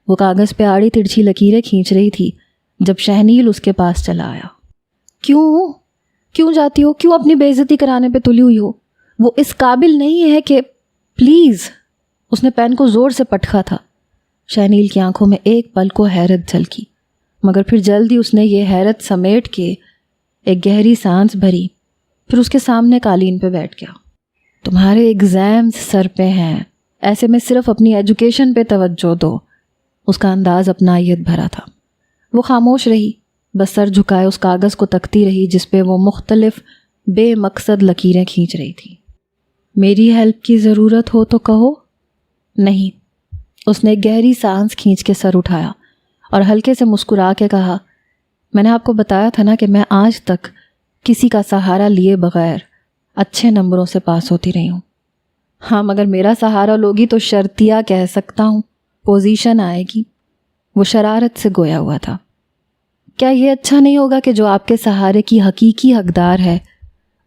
وہ کاغذ پہ آڑی ترچھی لکیریں کھینچ رہی تھی جب شہنیل اس کے پاس چلا آیا۔ کیوں جاتی ہو؟ کیوں اپنی بے عزتی کرانے پہ تلی ہوئی ہو؟ وہ اس قابل نہیں ہے کہ پلیز۔ اس نے پین کو زور سے پٹکا تھا۔ شہنیل کی آنکھوں میں ایک پل کو حیرت جھلکی، مگر پھر جلدی اس نے یہ حیرت سمیٹ کے ایک گہری سانس بھری، پھر اس کے سامنے قالین پہ بیٹھ گیا۔ تمہارے ایگزامز سر پہ ہیں، ایسے میں صرف اپنی ایجوکیشن پہ توجہ دو۔ اس کا انداز اپنائیت بھرا تھا۔ وہ خاموش رہی، بس سر جھکائے اس کاغذ کو تکتی رہی جس پہ وہ مختلف بے مقصد لکیریں کھینچ رہی تھی۔ میری ہیلپ کی ضرورت ہو تو کہو۔ نہیں۔ اس نے گہری سانس کھینچ کے سر اٹھایا اور ہلکے سے مسکرا کے کہا، میں نے آپ کو بتایا تھا نا کہ میں آج تک کسی کا سہارا لیے بغیر اچھے نمبروں سے پاس ہوتی رہی ہوں۔ ہاں، مگر میرا سہارا لوگی تو شرطیہ کہہ سکتا ہوں، پوزیشن آئے گی۔ وہ شرارت سے گویا ہوا تھا۔ کیا یہ اچھا نہیں ہوگا کہ جو آپ کے سہارے کی حقیقی حقدار ہے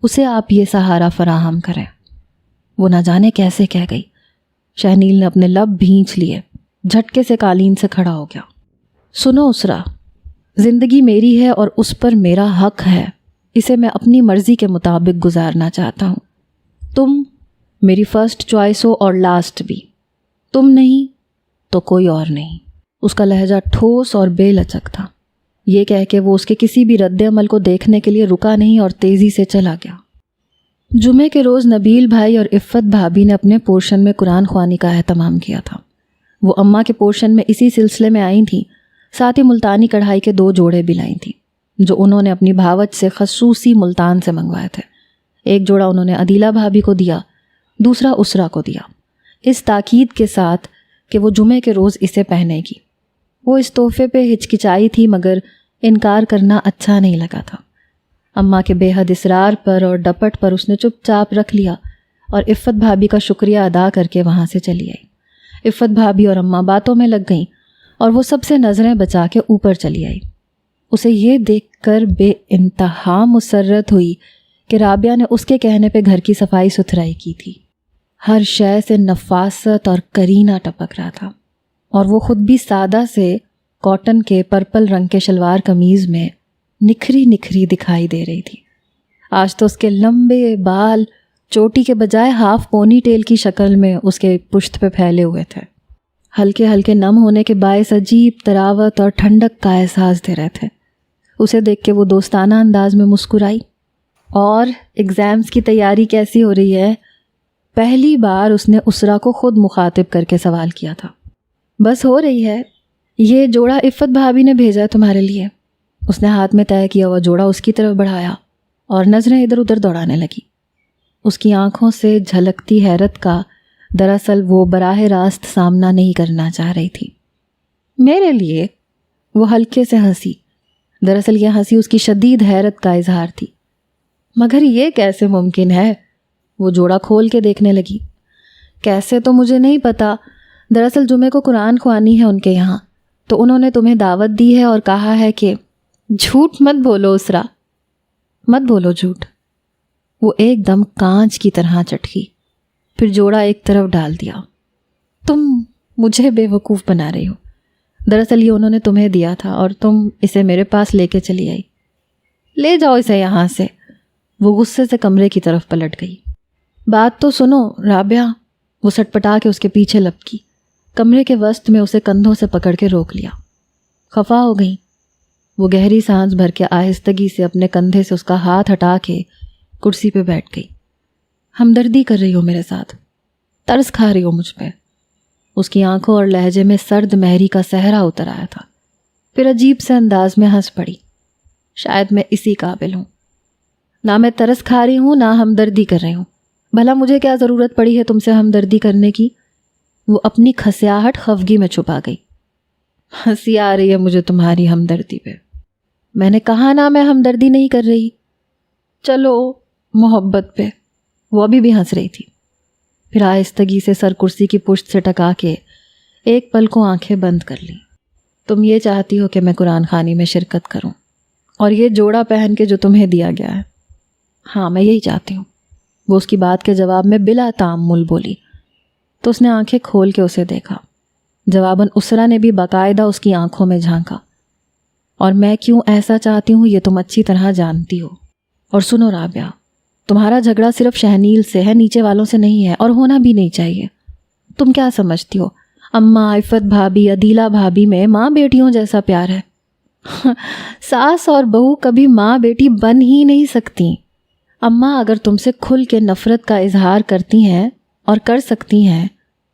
اسے آپ یہ سہارا فراہم کریں؟ وہ نہ جانے کیسے کہہ گئی۔ شہنیل نے اپنے لب بھینچ لیے، جھٹکے سے قالین سے کھڑا ہو گیا۔ سنو اسرا، زندگی میری ہے اور اس پر میرا حق ہے، اسے میں اپنی مرضی کے مطابق گزارنا چاہتا ہوں۔ تم میری فرسٹ چوائس ہو اور لاسٹ بھی، تم نہیں تو کوئی اور نہیں۔ اس کا لہجہ ٹھوس اور بے لچک تھا۔ یہ کہہ کے وہ اس کے کسی بھی رد عمل کو دیکھنے کے لیے رکا نہیں اور تیزی سے چلا گیا۔ جمعے کے روز نبیل بھائی اور عفت بھابھی نے اپنے پورشن میں قرآن خوانی کا اہتمام کیا تھا۔ وہ اماں کے پورشن میں اسی سلسلے میں آئی تھیں، ساتھ ہی ملتانی کڑھائی کے 2 جوڑے بھی لائی تھیں جو انہوں نے اپنی بھاوج سے خصوصی ملتان سے منگوائے تھے۔ ایک جوڑا انہوں نے عدیلہ بھابھی کو دیا، دوسرا اسرا کو دیا، اس تاکید کے ساتھ کہ وہ جمعے کے روز اسے پہنے گی۔ وہ اس تحفے پہ ہچکچائی تھی مگر انکار کرنا اچھا نہیں لگا تھا۔ اماں کے بے حد اصرار پر اور ڈپٹ پر اس نے چپ چاپ رکھ لیا اور عفت بھابھی کا شکریہ ادا کر کے وہاں سے چلی آئی۔ عفت بھابھی اور اماں باتوں میں لگ گئیں اور وہ سب سے نظریں بچا کے اوپر چلی آئی۔ اسے یہ دیکھ کر بے انتہا مسرت ہوئی کہ رابعہ نے اس کے کہنے پہ گھر کی صفائی ستھرائی کی تھی۔ ہر شے سے نفاست اور کرینہ ٹپک رہا تھا، اور وہ خود بھی سادہ سے کاٹن کے پرپل رنگ کے شلوار قمیض میں نکھری نکھری دکھائی دے رہی تھی۔ آج تو اس کے لمبے بال چوٹی کے بجائے ہاف پونی ٹیل کی شکل میں اس کے پشت پہ پھیلے ہوئے تھے، ہلکے ہلکے نم ہونے کے باعث عجیب تراوت اور ٹھنڈک کا احساس دے رہے تھے۔ اسے دیکھ کے وہ دوستانہ انداز میں مسکرائی۔ اور ایگزامز کی تیاری کیسی ہو رہی ہے؟ پہلی بار اس نے اسرا کو خود مخاطب کر کے سوال کیا تھا۔ بس ہو رہی ہے، یہ جوڑا عفت بھابھی نے بھیجا ہے تمہارے لیے۔ اس نے ہاتھ میں طے کیا ہوا جوڑا اس کی طرف بڑھایا اور نظریں ادھر ادھر دوڑانے لگی۔ اس کی آنکھوں سے جھلکتی حیرت کا دراصل وہ براہ راست سامنا نہیں کرنا چاہ رہی تھی۔ میرے لیے؟ وہ ہلکے سے ہنسی۔ دراصل یہ ہنسی اس کی شدید حیرت کا اظہار تھی۔ مگر یہ کیسے ممکن ہے؟ وہ جوڑا کھول کے دیکھنے لگی۔ کیسے تو مجھے نہیں پتا، دراصل جمعے کو قرآن خوانی ہے ان کے یہاں، تو انہوں نے تمہیں دعوت دی ہے اور کہا ہے کہ… جھوٹ مت بولو اسرا، مت بولو جھوٹ۔ وہ ایک دم کانچ کی طرح چٹکی، پھر جوڑا ایک طرف ڈال دیا۔ تم مجھے بے وقوف بنا رہی ہو۔ دراصل یہ انہوں نے تمہیں دیا تھا اور تم اسے میرے پاس لے کے چلی آئی۔ لے جاؤ اسے یہاں سے۔ وہ غصے سے کمرے کی طرف پلٹ گئی۔ بات تو سنو رابعہ، وہ سٹپٹا کے اس کے پیچھے لپکی، کمرے کے وسط میں اسے کندھوں سے پکڑ کے روک لیا۔ خفا ہو گئی؟ وہ گہری سانس بھر کے آہستگی سے اپنے کندھے سے اس کا ہاتھ ہٹا کے کرسی پہ بیٹھ گئی۔ ہمدردی کر رہی ہو میرے ساتھ؟ ترس کھا رہی ہو مجھ پہ؟ اس کی آنکھوں اور لہجے میں سرد مہری کا صحرا اتر آیا تھا۔ پھر عجیب سے انداز میں ہنس پڑی۔ شاید میں اسی قابل ہوں، نہ میں ترس کھا رہی ہوں نہ ہمدردی کر رہی ہوں۔ بھلا مجھے کیا ضرورت پڑی ہے تم سے ہمدردی کرنے کی؟ وہ اپنی کھسیاہٹ خفگی میں چھپا گئی۔ ہنسی آ رہی ہے مجھے تمہاری ہمدردی پہ۔ میں نے کہا نا میں ہمدردی نہیں کر رہی۔ چلو محبت پہ۔ وہ ابھی بھی ہنس رہی تھی۔ پھر آہستگی سے سر کرسی کی پشت سے ٹکا کے ایک پل کو آنکھیں بند کر لیں۔ تم یہ چاہتی ہو کہ میں قرآن خوانی میں شرکت کروں اور یہ جوڑا پہن کے جو تمہیں دیا گیا ہے؟ ہاں میں یہی چاہتی ہوں۔ وہ اس کی بات کے جواب میں بلا تامل بولی تو اس نے آنکھیں کھول کے اسے دیکھا۔ جواباً اسرا نے بھی باقاعدہ اس کی آنکھوں میں جھانکا۔ اور میں کیوں ایسا چاہتی ہوں یہ تم اچھی طرح جانتی ہو۔ اور سنو رابعہ، تمہارا جھگڑا صرف شہنیل سے ہے، نیچے والوں سے نہیں ہے، اور ہونا بھی نہیں چاہیے۔ تم کیا سمجھتی ہو اماں، عفت بھابھی، عدیلہ بھابھی میں ماں بیٹیوں جیسا پیار ہے؟ ساس اور بہو کبھی ماں بیٹی بن ہی نہیں سکتی۔ اماں اگر تم سے کھل کے نفرت کا اظہار کرتی ہیں اور کر سکتی ہیں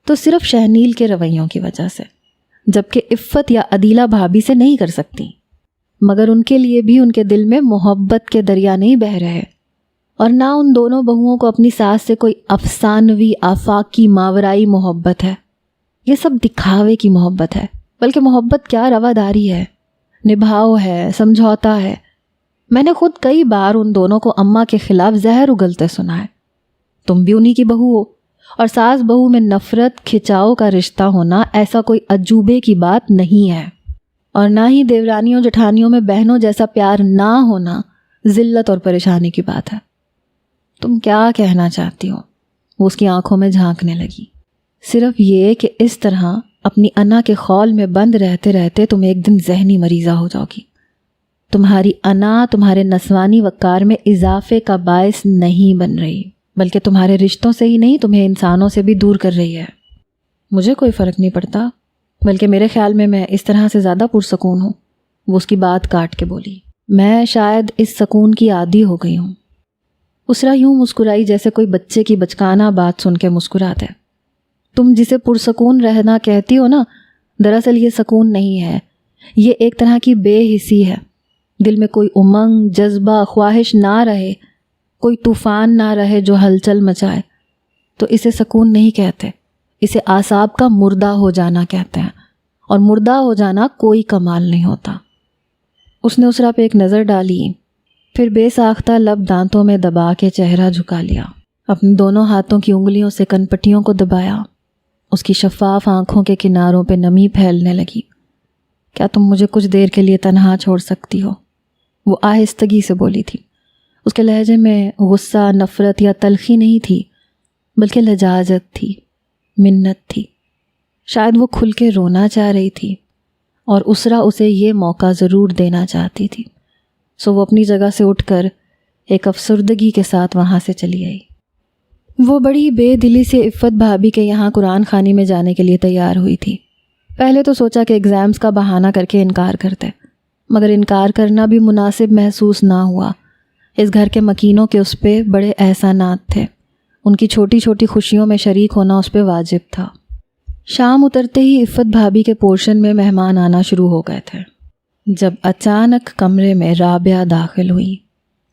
تو صرف شہنیل کے رویوں کی وجہ سے، جبکہ عفت یا عدیلہ بھابھی سے نہیں کر سکتی۔ مگر ان کے لیے بھی ان کے دل میں محبت کے دریا نہیں بہہ رہے، اور نہ ان دونوں بہوؤں کو اپنی ساس سے کوئی افسانوی آفاقی ماورائی محبت ہے۔ یہ سب دکھاوے کی محبت ہے، بلکہ محبت کیا رواداری ہے، نبھاؤ ہے، سمجھوتا ہے۔ میں نے خود کئی بار ان دونوں کو اماں کے خلاف زہر اگلتے سنا ہے۔ تم بھی انہی کی بہو ہو، اور ساس بہو میں نفرت کھچاؤ کا رشتہ ہونا ایسا کوئی عجوبے کی بات نہیں ہے۔ اور نہ ہی دیورانیوں جٹھانیوں میں بہنوں جیسا پیار نہ ہونا ذلت اور پریشانی کی بات ہے۔ تم کیا کہنا چاہتی ہو؟ وہ اس کی آنکھوں میں جھانکنے لگی۔ صرف یہ کہ اس طرح اپنی انا کے خول میں بند رہتے رہتے تم ایک دن ذہنی مریضہ ہو جاؤ گی۔ تمہاری انا تمہارے نسوانی وقار میں اضافے کا باعث نہیں بن رہی، بلکہ تمہارے رشتوں سے ہی نہیں، تمہیں انسانوں سے بھی دور کر رہی ہے۔ مجھے کوئی فرق نہیں پڑتا، بلکہ میرے خیال میں اس طرح سے زیادہ پرسکون ہوں۔ وہ اس کی بات کاٹ کے بولی۔ میں شاید اس سکون کی عادی ہو گئی ہوں۔ اسرا یوں مسکرائی جیسے کوئی بچے کی بچکانہ بات سن کے مسکراتا ہے۔ تم جسے پرسکون رہنا کہتی ہو نا، دراصل یہ سکون نہیں ہے، یہ ایک طرح کی بے حسی ہے۔ دل میں کوئی امنگ، جذبہ، خواہش نہ رہے، کوئی طوفان نہ رہے جو ہلچل مچائے، تو اسے سکون نہیں کہتے، اسے اعصاب کا مردہ ہو جانا کہتے ہیں، اور مردہ ہو جانا کوئی کمال نہیں ہوتا۔ اس نے اسرا پہ ایک نظر ڈالی، پھر بے ساختہ لب دانتوں میں دبا کے چہرہ جھکا لیا، اپنے دونوں ہاتھوں کی انگلیوں سے کن پٹیوں کو دبایا۔ اس کی شفاف آنکھوں کے کناروں پہ نمی پھیلنے لگی۔ کیا تم مجھے کچھ دیر کے لیے تنہا چھوڑ سکتی ہو؟ وہ آہستگی سے بولی تھی۔ اس کے لہجے میں غصہ، نفرت یا تلخی نہیں تھی، بلکہ لجاجت تھی، منت تھی۔ شاید وہ کھل کے رونا چاہ رہی تھی، اور اسرا اسے یہ موقع ضرور دینا چاہتی تھی۔ سو وہ اپنی جگہ سے اٹھ کر ایک افسردگی کے ساتھ وہاں سے چلی آئی۔ وہ بڑی بے دلی سے عفت بھابی کے یہاں قرآن خوانی میں جانے کے لیے تیار ہوئی تھی۔ پہلے تو سوچا کہ ایگزامز کا بہانہ کر کے انکار کرتے، مگر انکار کرنا بھی مناسب محسوس نہ ہوا۔ اس گھر کے مکینوں کے اس پہ بڑے احسانات تھے، ان کی چھوٹی چھوٹی خوشیوں میں شریک ہونا اس پہ واجب تھا۔ شام اترتے ہی عفت بھابی کے پورشن میں مہمان آنا شروع ہو گئے تھے، جب اچانک کمرے میں رابعہ داخل ہوئی،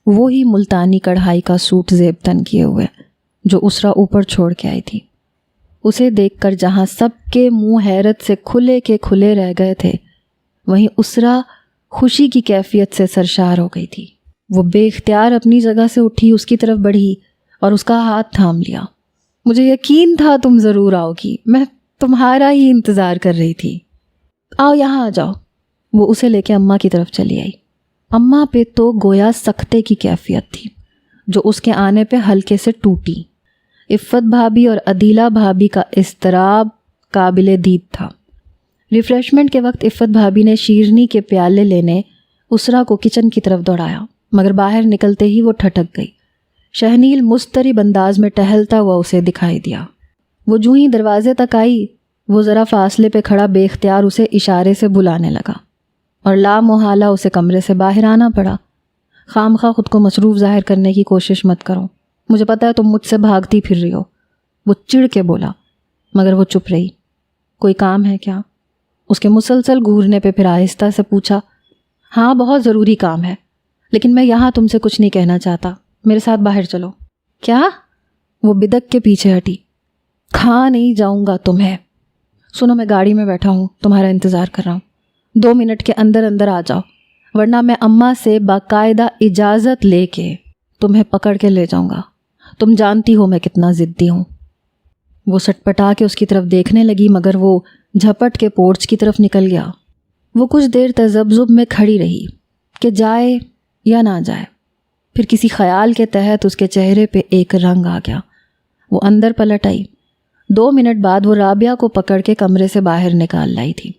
وہی ملتانی کڑھائی کا سوٹ زیب تن کیے ہوئے جو اسرا اوپر چھوڑ کے آئی تھی۔ اسے دیکھ کر جہاں سب کے منہ حیرت سے کھلے کے کھلے رہ گئے تھے، وہیں اسرا خوشی کی کیفیت سے سرشار ہو گئی تھی۔ وہ بے اختیار اپنی جگہ سے اٹھی، اس کی طرف بڑھی اور اس کا ہاتھ تھام لیا۔ مجھے یقین تھا تم ضرور آؤ گی، میں تمہارا ہی انتظار کر رہی تھی۔ آؤ یہاں آ جاؤ۔ وہ اسے لے کے اماں کی طرف چلی آئی۔ اماں پہ تو گویا سکتے کی کیفیت تھی جو اس کے آنے پہ ہلکے سے ٹوٹی۔ عفت بھابی اور عدیلہ بھابی کا اضطراب قابل دید تھا۔ ریفریشمنٹ کے وقت عفت بھابی نے شیرنی کے پیالے لینے اسرا کو کچن کی طرف دوڑایا، مگر باہر نکلتے ہی وہ ٹھٹک گئی۔ شہنیل مضطرب انداز میں ٹہلتا ہوا اسے دکھائی دیا۔ وہ جو ہی دروازے تک آئی، وہ ذرا فاصلے پہ کھڑا بے اختیار اسے اشارے سے بلانے لگا، اور لا محالہ اسے کمرے سے باہر آنا پڑا۔ خام خواہ خود کو مصروف ظاہر کرنے کی کوشش مت کرو، مجھے پتہ ہے تم مجھ سے بھاگتی پھر رہی ہو، وہ چڑ کے بولا، مگر وہ چپ رہی۔ کوئی کام ہے کیا؟ اس کے مسلسل گھورنے پہ پھر آہستہ سے پوچھا۔ ہاں بہت ضروری کام ہے، لیکن میں یہاں تم سے کچھ نہیں کہنا چاہتا، میرے ساتھ باہر چلو۔ کیا؟ وہ بدک کے پیچھے ہٹی۔ کھا نہیں جاؤں گا تمہیں۔ سنو، میں گاڑی میں بیٹھا ہوں، تمہارا انتظار کر رہا ہوں، 2 منٹ کے اندر اندر آ جاؤ، ورنہ میں اماں سے باقاعدہ اجازت لے کے تمہیں پکڑ کے لے جاؤں گا۔ تم جانتی ہو میں کتنا ضدی ہوں۔ وہ سٹپٹا کے اس کی طرف دیکھنے لگی، مگر وہ جھپٹ کے پورچ کی طرف نکل گیا۔ وہ کچھ دیر تذبذب میں کھڑی رہی کہ جائے یا نہ جائے، پھر کسی خیال کے تحت اس کے چہرے پہ ایک رنگ آ گیا۔ وہ اندر پلٹ آئی۔ 2 منٹ بعد وہ رابعہ کو پکڑ کے کمرے سے باہر نکال لائی تھی۔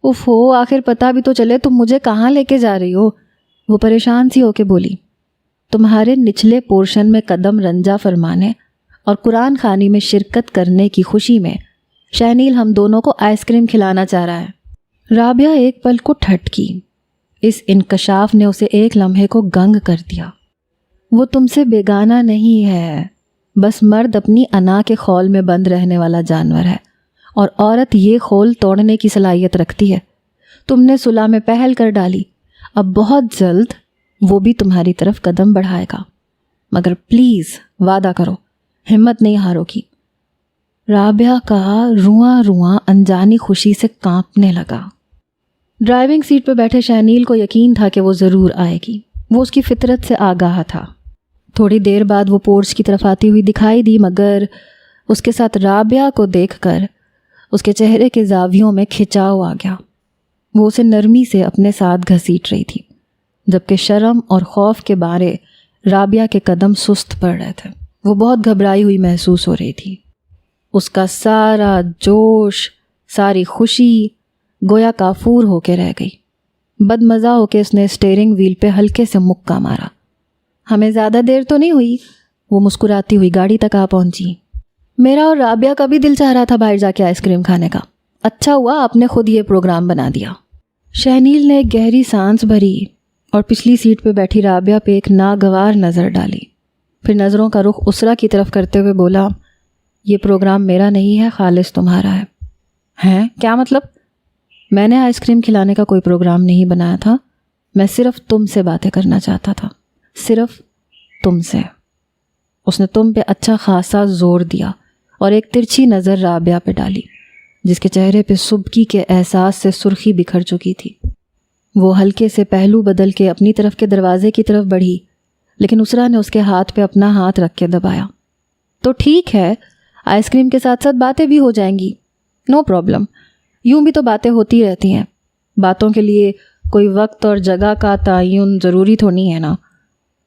اف ہو، آخر پتہ بھی تو چلے تم مجھے کہاں لے کے جا رہی ہو؟ وہ پریشان سی ہو کے بولی۔ تمہارے نچلے پورشن میں قدم رنجا فرمانے اور قرآن خوانی میں شرکت کرنے کی خوشی میں شہنیل ہم دونوں کو آئس کریم کھلانا چاہ رہا ہے۔ رابعہ ایک پل کو ٹھٹکی۔ اس انکشاف نے اسے ایک لمحے کو گنگ کر دیا۔ وہ تم سے بیگانہ نہیں ہے، بس مرد اپنی انا کے خول میں بند رہنے والا جانور ہے، اور عورت یہ خول توڑنے کی صلاحیت رکھتی ہے۔ تم نے صلح میں پہل کر ڈالی، اب بہت جلد وہ بھی تمہاری طرف قدم بڑھائے گا، مگر پلیز وعدہ کرو ہمت نہیں ہارو گی۔ رابعہ کا رواں رواں انجانی خوشی سے کانپنے لگا۔ ڈرائیونگ سیٹ پہ بیٹھے شہنیل کو یقین تھا کہ وہ ضرور آئے گی، وہ اس کی فطرت سے آگاہ تھا۔ تھوڑی دیر بعد وہ پورچ کی طرف آتی ہوئی دکھائی دی، مگر اس کے ساتھ رابعہ کو دیکھ کر اس کے چہرے کے زاویوں میں کھچاؤ آ گیا۔ وہ اسے نرمی سے اپنے ساتھ گھسیٹ رہی تھی، جبکہ شرم اور خوف کے بارے رابعہ کے قدم سست پڑ رہے تھے۔ وہ بہت گھبرائی ہوئی محسوس ہو رہی تھی۔ اس کا سارا جوش، ساری خوشی گویا کافور ہو کے رہ گئی۔ بدمزہ ہو کے اس نے اسٹیئرنگ وہیل پہ ہلکے سے مکہ مارا۔ ہمیں زیادہ دیر تو نہیں ہوئی، وہ مسکراتی ہوئی گاڑی تک آ پہنچی۔ میرا اور رابعہ کا بھی دل چاہ رہا تھا باہر جا کے آئس کریم کھانے کا، اچھا ہوا آپ نے خود یہ پروگرام بنا دیا۔ شہنیل نے ایک گہری سانس بھری اور پچھلی سیٹ پہ بیٹھی رابعہ پہ ایک ناگوار نظر ڈالی، پھر نظروں کا رخ اسرا کی طرف کرتے ہوئے بولا، یہ پروگرام میرا نہیں ہے، خالص تمہارا ہے۔ ہیں؟ کیا مطلب؟ میں نے آئس کریم کھلانے کا کوئی پروگرام نہیں بنایا تھا، میں صرف تم سے باتیں کرنا چاہتا تھا، صرف تم سے۔ اس نے تم پہ اچھا خاصا زور دیا اور ایک ترچھی نظر رابعہ پہ ڈالی، جس کے چہرے پہ سبکی کے احساس سے سرخی بکھر چکی تھی۔ وہ ہلکے سے پہلو بدل کے اپنی طرف کے دروازے کی طرف بڑھی، لیکن اسرا نے اس کے ہاتھ پہ اپنا ہاتھ رکھ کے دبایا۔ تو ٹھیک ہے، آئس کریم کے ساتھ ساتھ باتیں بھی ہو جائیں گی، نو پرابلم، یوں بھی تو باتیں ہوتی رہتی ہیں، باتوں کے لیے کوئی وقت اور جگہ کا تعین ضروری تو نہیں ہے نا۔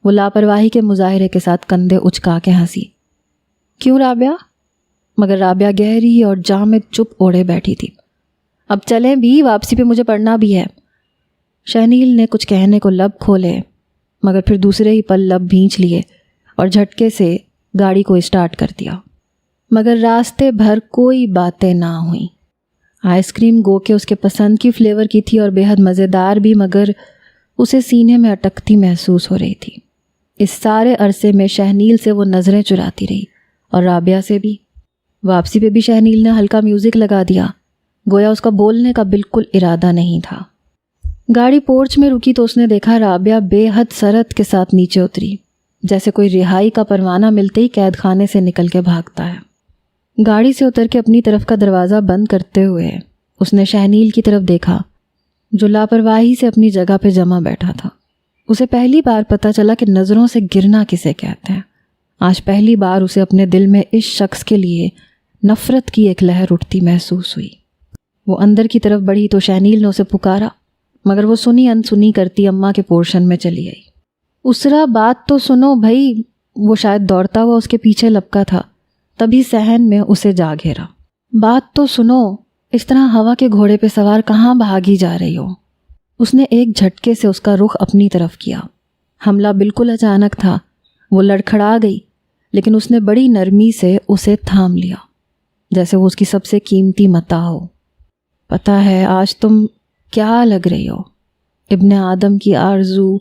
وہ لاپرواہی کے مظاہرے کے ساتھ کندھے اچکا کے ہنسی۔ کیوں رابعہ؟ مگر رابعہ گہری اور جامد چپ اوڑھے بیٹھی تھی۔ اب چلیں بھی، واپسی پہ مجھے پڑھنا بھی ہے۔ شہنیل نے کچھ کہنے کو لب کھولے، مگر پھر دوسرے ہی پل لب بھینچ لیے اور جھٹکے سے گاڑی کو اسٹارٹ کر دیا۔ مگر راستے بھر کوئی باتیں نہ ہوئیں۔ آئس کریم گو کہ اس کے پسند کی فلیور کی تھی اور بے حد مزیدار بھی، مگر اسے سینے میں اٹکتی محسوس ہو رہی تھی۔ اس سارے عرصے میں شہنیل سے وہ نظریں چراتی رہی اور رابعہ سے بھی۔ واپسی پہ بھی شہنیل نے ہلکا میوزک لگا دیا، گویا اس کا بولنے کا بالکل ارادہ نہیں تھا۔ گاڑی پورچ میں رکی تو اس نے دیکھا رابعہ بے حد سرعت کے ساتھ نیچے اتری، جیسے کوئی رہائی کا پروانہ ملتے ہی قید خانے سے نکل کے بھاگتا ہے۔ گاڑی سے اتر کے اپنی طرف کا دروازہ بند کرتے ہوئے اس نے شہنیل کی طرف دیکھا، جو لاپرواہی سے اپنی جگہ پہ جمع بیٹھا تھا۔ اسے پہلی بار پتہ چلا کہ نظروں سے گرنا کسے کہتے ہیں۔ آج پہلی بار اسے اپنے دل میں اس شخص کے لیے نفرت کی ایک لہر اٹھتی محسوس ہوئی۔ وہ اندر کی طرف بڑھی تو شہنیل نے اسے پکارا، مگر وہ سنی انسنی کرتی اماں کے پورشن میں چلی آئی۔ اسرا بات تو سنو بھائی، وہ شاید دوڑتا ہوا اس کے پیچھے لپکا تھا، تبھی صحن میں اسے جا گھیرا۔ بات تو سنو، اس طرح ہوا کے گھوڑے پہ سوار کہاں بھاگی جا رہی ہو؟ اس نے ایک جھٹکے سے اس کا رخ اپنی طرف کیا۔ حملہ بالکل اچانک تھا، وہ لڑکھڑا گئی، لیکن اس نے بڑی نرمی سے اسے تھام لیا، جیسے وہ اس کی سب سے قیمتی متاع ہو۔ پتہ ہے آج تم کیا لگ رہی ہو؟ ابن آدم کی آرزو،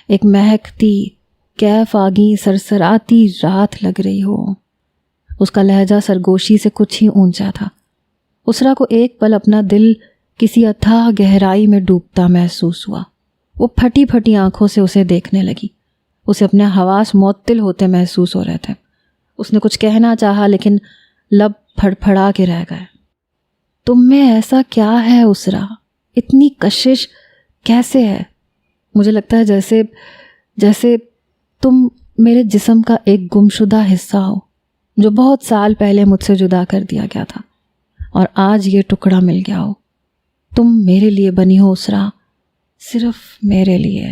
ایک مہکتی کیف آگی سرسراتی رات لگ رہی ہو۔ اس کا لہجہ سرگوشی سے کچھ ہی اونچا تھا۔ اسرا کو ایک پل اپنا دل کسی اتھاہ گہرائی میں ڈوبتا محسوس ہوا۔ وہ پھٹی پھٹی آنکھوں سے اسے دیکھنے لگی، اسے اپنے حواس معطل ہوتے محسوس ہو رہے تھے۔ اس نے کچھ کہنا چاہا لیکن لب پھڑ پھڑا کے رہ گئے۔ تم میں ایسا کیا ہے اسرا؟ اتنی کشش کیسے ہے؟ مجھے لگتا ہے جیسے تم میرے جسم کا ایک گمشدہ حصہ ہو، جو بہت سال پہلے مجھ سے جدا کر دیا گیا تھا اور آج یہ ٹکڑا مل گیا ہو۔ تم میرے لیے بنی ہو اسرا، صرف میرے لیے۔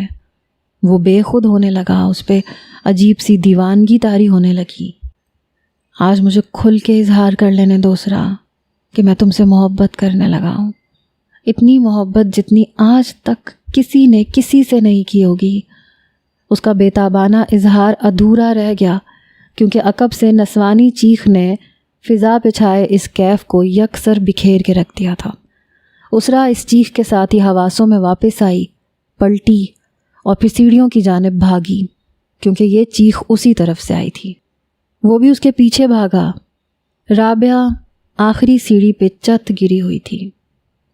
وہ بے خود ہونے لگا، اس پہ عجیب سی دیوانگی طاری ہونے لگی۔ آج مجھے کھل کے اظہار کر لینے دو اسرا کہ میں تم سے محبت کرنے لگا ہوں، اتنی محبت جتنی آج تک کسی نے کسی سے نہیں کی ہوگی۔ اس کا بے تابانہ اظہار ادھورا رہ گیا کیونکہ عقب سے نسوانی چیخ نے فضا پہ چھائے اس کیف کو یکسر بکھیر کے رکھ دیا تھا۔ اسرا اس چیخ کے ساتھ ہی حواسوں میں واپس آئی، پلٹی اور پھر سیڑھیوں کی جانب بھاگی، کیونکہ یہ چیخ اسی طرف سے آئی تھی۔ وہ بھی اس کے پیچھے بھاگا۔ رابعہ آخری سیڑھی پہ چت گری ہوئی تھی،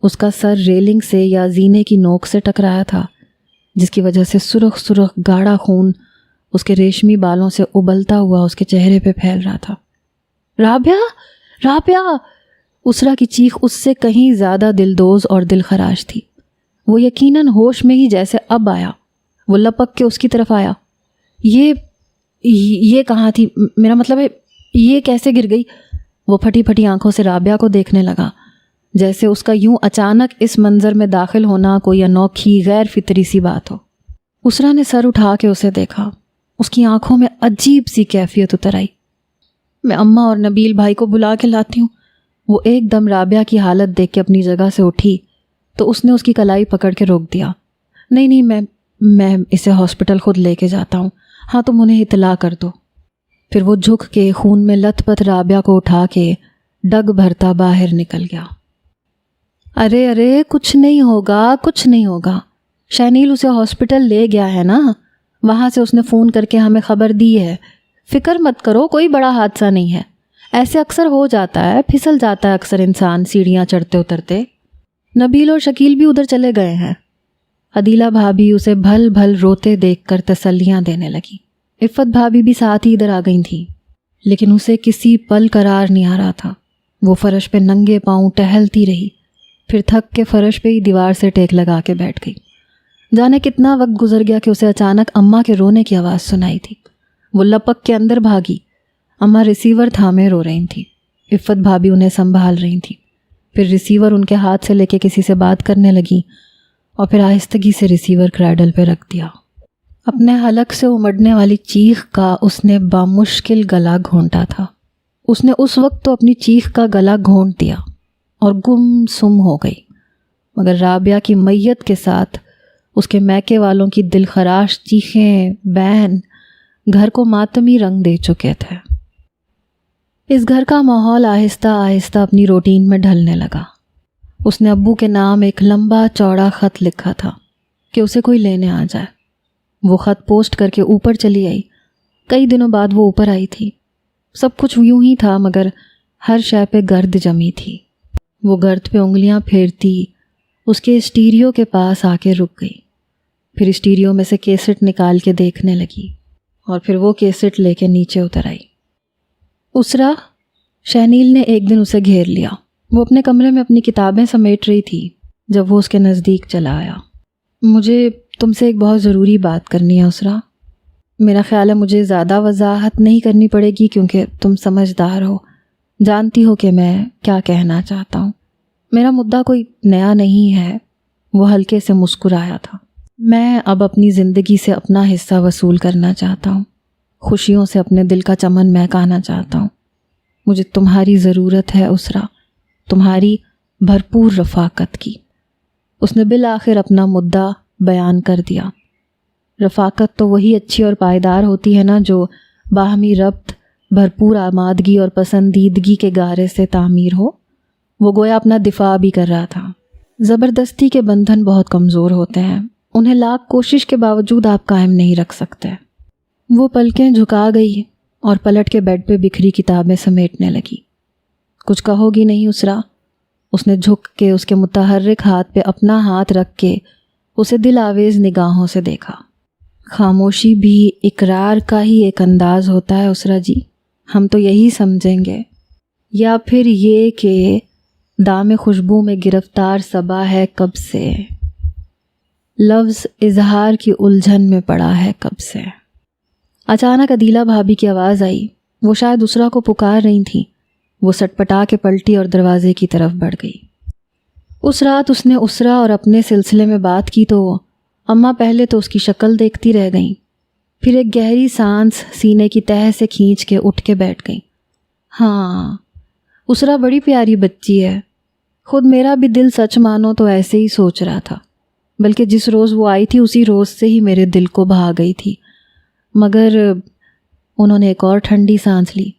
اس کا سر ریلنگ سے یا زینے کی نوک سے ٹکرایا تھا، جس کی وجہ سے سرخ سرخ گاڑھا خون اس کے ریشمی بالوں سے ابلتا ہوا اس کے چہرے پہ پھیل رہا تھا۔ رابعہ! اسرا کی چیخ اس سے کہیں زیادہ دلدوز اور دل خراش تھی۔ وہ یقیناً ہوش میں ہی جیسے اب آیا، وہ لپک کے اس کی طرف آیا۔ یہ کہاں تھی؟ میرا مطلب ہے یہ کیسے گر گئی؟ وہ پھٹی پھٹی آنکھوں سے رابعہ کو دیکھنے لگا، جیسے اس کا یوں اچانک اس منظر میں داخل ہونا کوئی انوکھی غیر فطری سی بات ہو۔ اسرا نے سر اٹھا کے اسے دیکھا۔ اس کی آنکھوں میں عجیب سی کیفیت اتر آئی۔ میں اماں اور نبیل بھائی کو بلا کے لاتی ہوں۔ وہ ایک دم رابعہ کی حالت دیکھ کے اپنی جگہ سے اٹھی تو اس نے اس کی کلائی پکڑ کے روک دیا۔ نہیں میں اسے ہاسپٹل خود لے کے جاتا ہوں۔ ہاں تم انہیں اطلاع کر دو۔ پھر وہ جھک کے خون میں لت پت رابعہ کو اٹھا کے ڈگ بھرتا باہر نکل گیا۔ ارے کچھ نہیں ہوگا، شینیل اسے ہاسپٹل لے گیا ہے نا، وہاں سے اس نے فون کر کے ہمیں خبر دی ہے۔ فکر مت کرو، کوئی بڑا حادثہ نہیں ہے۔ ایسے اکثر ہو جاتا ہے، پھسل جاتا ہے اکثر انسان سیڑھیاں چڑھتے اترتے۔ نبیل اور شکیل بھی ادھر چلے گئے ہیں۔ عدیلہ بھابھی اسے بھل بھل روتے دیکھ کر تسلیاں دینے لگی۔ عفت بھابھی بھی ساتھ ہی ادھر آ گئی تھیں، لیکن اسے کسی پل قرار نہیں آ رہا تھا۔ وہ فرش پہ ننگے پاؤں ٹہلتی رہی، پھر تھک کے فرش پہ ہی دیوار سے ٹیک لگا کے بیٹھ گئی۔ جانے کتنا وقت گزر گیا کہ اسے اچانک اماں کے رونے کی آواز سنائی تھی۔ وہ لپک کے اندر بھاگی۔ اماں ریسیور تھامے رو رہی تھیں۔ عفت بھابھی انہیں سنبھال رہی تھیں۔ پھر ریسیور ان کے ہاتھ سے لے کے کسی سے بات کرنے لگی اور پھر آہستگی سے ریسیور کریڈل پہ رکھ دیا۔ اپنے حلق سے امڑنے والی چیخ کا اس نے بامشکل گلا گھونٹا تھا۔ اس نے اس وقت تو اپنی چیخ کا گلا گھونٹ دیا اور گم سم ہو گئی، مگر رابعہ کی میت کے ساتھ اس کے میکے والوں کی دلخراش چیخیں بین گھر کو ماتمی رنگ دے چکے تھے۔ اس گھر کا ماحول آہستہ آہستہ اپنی روٹین میں ڈھلنے لگا۔ اس نے ابو کے نام ایک لمبا چوڑا خط لکھا تھا کہ اسے کوئی لینے آ جائے۔ وہ خط پوسٹ کر کے اوپر چلی آئی۔ کئی دنوں بعد وہ اوپر آئی تھی۔ سب کچھ یوں ہی تھا، مگر ہر شے پہ گرد جمی تھی۔ وہ گرد پہ انگلیاں پھیرتی اس کے اسٹیریو کے پاس آ کے رک گئی۔ پھر اسٹیریو میں سے کیسٹ نکال کے دیکھنے لگی اور پھر وہ کیسٹ لے کے نیچے اتر آئی۔ اسرا، شینیل نے ایک دن اسے گھیر لیا۔ وہ اپنے کمرے میں اپنی کتابیں سمیٹ رہی تھی جب وہ اس کے نزدیک چلا آیا۔ مجھے تم سے ایک بہت ضروری بات کرنی ہے اسرا۔ میرا خیال ہے مجھے زیادہ وضاحت نہیں کرنی پڑے گی کیونکہ تم سمجھدار ہو، جانتی ہو کہ میں کیا کہنا چاہتا ہوں۔ میرا مدعا کوئی نیا نہیں ہے۔ وہ ہلکے سے مسکرایا تھا۔ میں اب اپنی زندگی سے اپنا حصہ وصول کرنا چاہتا ہوں، خوشیوں سے اپنے دل کا چمن مہکانا چاہتا ہوں۔ مجھے تمہاری ضرورت ہے اسرا، تمہاری بھرپور رفاقت کی۔ اس نے بالآخر اپنا مدعا بیان کر دیا۔ رفاقت تو وہی اچھی اور پائیدار ہوتی ہے نا جو باہمی ربط، بھرپور آمادگی اور پسندیدگی کے گارے سے تعمیر ہو۔ وہ گویا اپنا دفاع بھی کر رہا تھا۔ زبردستی کے بندھن بہت کمزور ہوتے ہیں، انہیں لاکھ کوشش کے باوجود آپ قائم نہیں رکھ سکتے۔ وہ پلکیں جھکا گئی اور پلٹ کے بیڈ پہ بکھری کتابیں سمیٹنے لگی۔ کچھ کہو گی نہیں اسرا؟ اس نے جھک کے اس کے متحرک ہاتھ پہ اپنا ہاتھ رکھ کے اسے دل آویز نگاہوں سے دیکھا۔ خاموشی بھی اقرار کا ہی ایک انداز ہوتا ہے اسرا جی، ہم تو یہی سمجھیں گے، یا پھر یہ کہ دام خوشبو میں گرفتار صبا ہے کب سے، لفظ اظہار کی الجھن میں پڑا ہے کب سے۔ اچانک عدیلہ بھابھی کی آواز آئی۔ وہ شاید اسرا کو پکار رہی تھیں۔ وہ سٹپٹا کے پلٹی اور دروازے کی طرف بڑھ گئی۔ اس رات اس نے اسرا اور اپنے سلسلے میں بات کی تو اماں پہلے تو اس کی شکل دیکھتی رہ گئیں، پھر ایک گہری سانس سینے کی تہہ سے کھینچ کے اٹھ کے بیٹھ گئیں۔ ہاں، اسرا بڑی پیاری بچی ہے۔ خود میرا بھی دل سچ مانو تو ایسے ہی سوچ رہا تھا، بلکہ جس روز وہ آئی تھی اسی روز سے ہی میرے دل کو بھا گئی تھی۔ مگر انہوں نے ایک اور ٹھنڈی سانس لی۔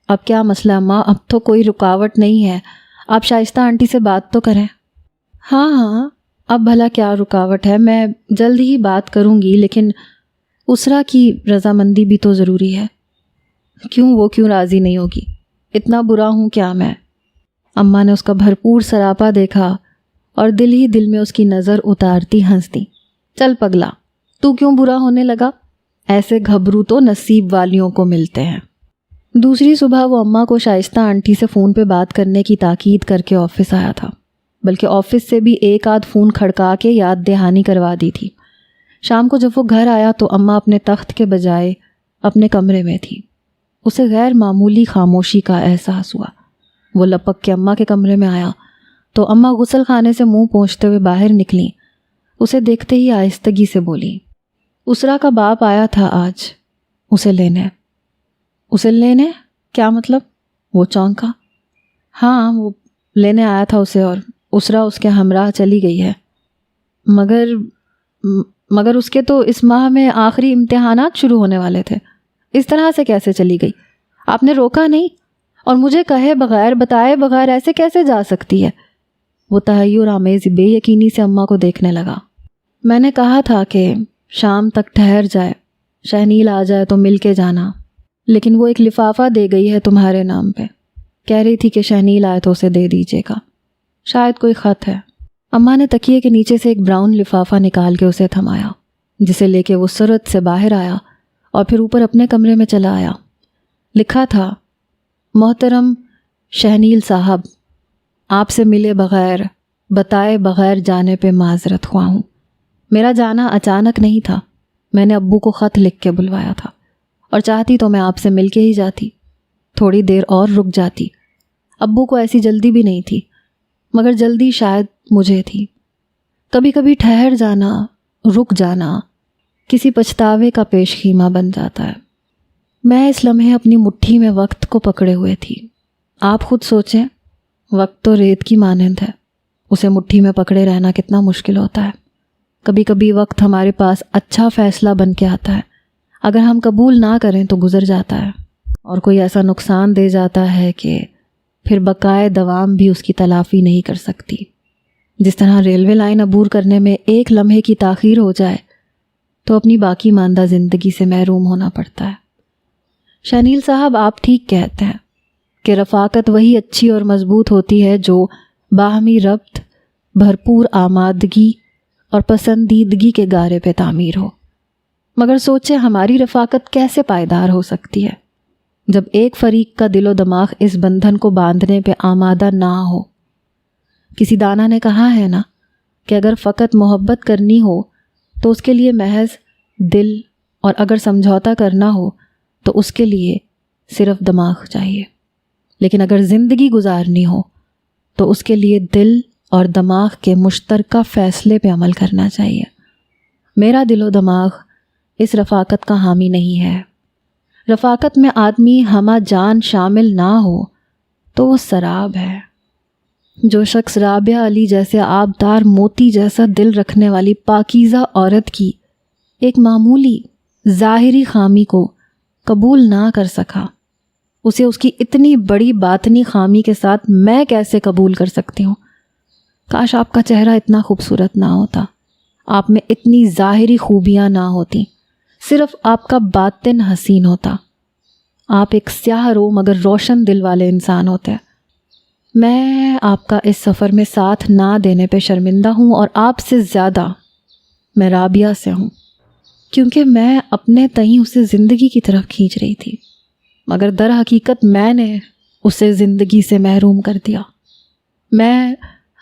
اب کیا مسئلہ اماں؟ اب تو کوئی رکاوٹ نہیں ہے، آپ شائستہ آنٹی سے بات تو کریں۔ ہاں، اب بھلا کیا رکاوٹ ہے، میں جلد ہی بات کروں گی، لیکن اسرا کی رضامندی بھی تو ضروری ہے۔ وہ کیوں راضی نہیں ہوگی؟ اتنا برا ہوں کیا میں؟ اماں نے اس کا بھرپور سراپا دیکھا اور دل ہی دل میں اس کی نظر اتارتی ہنس دی۔ چل پگلا، تو کیوں برا ہونے لگا؟ ایسے گھبرو تو نصیب والیوں کو ملتے ہیں۔ دوسری صبح وہ اماں کو شائستہ آنٹی سے فون پہ بات کرنے کی تاکید کر کے آفس آیا تھا، بلکہ آفس سے بھی ایک آدھ فون کھڑکا کے یاد دہانی کروا دی تھی۔ شام کو جب وہ گھر آیا تو اماں اپنے تخت کے بجائے اپنے کمرے میں تھی۔ اسے غیر معمولی خاموشی کا احساس ہوا۔ وہ لپک کے اماں کے کمرے میں آیا تو اماں غسل خانے سے منہ پوچھتے ہوئے باہر نکلیں۔ اسے دیکھتے ہی آہستگی سے بولی، اسرا کا باپ آیا تھا آج اسے لینے۔ اسے لینے؟ کیا مطلب؟ وہ چونکا۔ ہاں، وہ لینے آیا تھا اسے، اور اسرا اس کے ہمراہ چلی گئی ہے۔ مگر اس کے تو اس ماہ میں آخری امتحانات شروع ہونے والے تھے، اس طرح سے کیسے چلی گئی؟ آپ نے روکا نہیں؟ اور مجھے کہے بغیر بتائے بغیر ایسے کیسے جا سکتی ہے؟ وہ تحیر آمیز بے یقینی سے اماں کو دیکھنے لگا۔ میں نے کہا تھا کہ شام تک ٹھہر جائے، شہنیل آ جائے تو مل کے جانا، لیکن وہ ایک لفافہ دے گئی ہے تمہارے نام پہ، کہہ رہی تھی کہ شہنیل آئے تو اسے دے دیجیے گا، شاید کوئی خط ہے۔ اماں نے تکیے کے نیچے سے ایک براؤن لفافہ نکال کے اسے تھمایا، جسے لے کے وہ سرعت سے باہر آیا اور پھر اوپر اپنے کمرے میں چلا آیا۔ لکھا تھا، محترم شہنیل صاحب، آپ سے ملے بغیر بتائے بغیر جانے پہ معذرت خواہ ہوں۔ میرا جانا اچانک نہیں تھا، میں نے ابو کو خط لکھ کے بلوایا تھا، اور چاہتی تو میں آپ سے مل کے ہی جاتی، تھوڑی دیر اور رک جاتی۔ ابو کو ایسی جلدی بھی نہیں تھی، مگر جلدی شاید مجھے تھی۔ کبھی کبھی ٹھہر جانا، رک جانا کسی پچھتاوے کا پیش خیمہ بن جاتا ہے۔ میں اس لمحے اپنی مٹھی میں وقت کو پکڑے ہوئے تھی۔ آپ خود سوچیں، وقت تو ریت کی مانند ہے، اسے مٹھی میں پکڑے رہنا کتنا مشکل ہوتا ہے۔ کبھی کبھی وقت ہمارے پاس اچھا فیصلہ بن کے آتا ہے، اگر ہم قبول نہ کریں تو گزر جاتا ہے، اور کوئی ایسا نقصان دے جاتا ہے کہ پھر بقائے دوام بھی اس کی تلافی نہیں کر سکتی۔ جس طرح ریلوے لائن عبور کرنے میں ایک لمحے کی تاخیر ہو جائے تو اپنی باقی ماندہ زندگی سے محروم ہونا پڑتا ہے۔ شہنیل صاحب، آپ ٹھیک کہتے ہیں کہ رفاقت وہی اچھی اور مضبوط ہوتی ہے جو باہمی ربط، بھرپور آمادگی اور پسندیدگی کے گارے پہ تعمیر ہو۔ مگر سوچیں، ہماری رفاقت کیسے پائیدار ہو سکتی ہے جب ایک فریق کا دل و دماغ اس بندھن کو باندھنے پہ آمادہ نہ ہو؟ کسی دانا نے کہا ہے نا کہ اگر فقط محبت کرنی ہو تو اس کے لیے محض دل، اور اگر سمجھوتا کرنا ہو تو اس کے لیے صرف دماغ چاہیے، لیکن اگر زندگی گزارنی ہو تو اس کے لیے دل اور دماغ کے مشترکہ فیصلے پہ عمل کرنا چاہیے۔ میرا دل و دماغ اس رفاقت کا حامی نہیں ہے۔ رفاقت میں آدمی ہمہ جان شامل نہ ہو تو وہ سراب ہے۔ جو شخص رابعہ علی جیسے آبدار موتی جیسا دل رکھنے والی پاکیزہ عورت کی ایک معمولی ظاہری خامی کو قبول نہ کر سکا، اسے اس کی اتنی بڑی باطنی خامی کے ساتھ میں کیسے قبول کر سکتی ہوں؟ کاش آپ کا چہرہ اتنا خوبصورت نہ ہوتا، آپ میں اتنی ظاہری خوبیاں نہ ہوتی، صرف آپ کا باطن حسین ہوتا۔ آپ ایک سیاہ رو مگر روشن دل والے انسان ہوتے ہیں۔ میں آپ کا اس سفر میں ساتھ نہ دینے پہ شرمندہ ہوں، اور آپ سے زیادہ میں رابعہ سے ہوں، کیونکہ میں اپنے تئیں اسے زندگی کی طرف کھینچ رہی تھی، مگر در حقیقت میں نے اسے زندگی سے محروم کر دیا۔ میں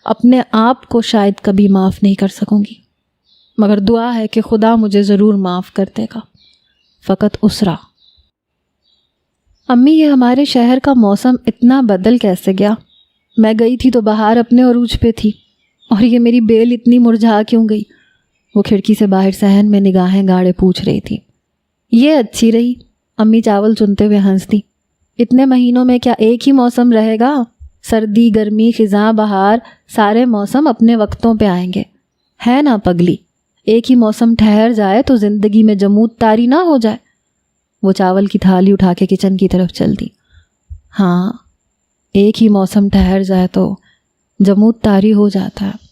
اپنے آپ کو شاید کبھی معاف نہیں کر سکوں گی، مگر دعا ہے کہ خدا مجھے ضرور معاف کر دے گا۔ فقط اسرا۔ امی، یہ ہمارے شہر کا موسم اتنا بدل کیسے گیا؟ میں گئی تھی تو بہار اپنے عروج پہ تھی، اور یہ میری بیل اتنی مرجھا کیوں گئی؟ وہ کھڑکی سے باہر صحن میں نگاہیں گاڑے پوچھ رہی تھی۔ یہ اچھی رہی، امی چاول چنتے ہوئے ہنس دی۔ اتنے مہینوں میں کیا ایک ہی موسم رہے گا؟ سردی، گرمی، خزاں، بہار، سارے موسم اپنے وقتوں پہ آئیں گے، ہے نا پگلی؟ ایک ہی موسم ٹھہر جائے تو زندگی میں جمود طاری نہ ہو جائے۔ وہ چاول کی تھالی اٹھا کے کچن کی طرف چل دی۔ ہاں، ایک ہی موسم ٹھہر جائے تو جمود طاری ہو جاتا ہے۔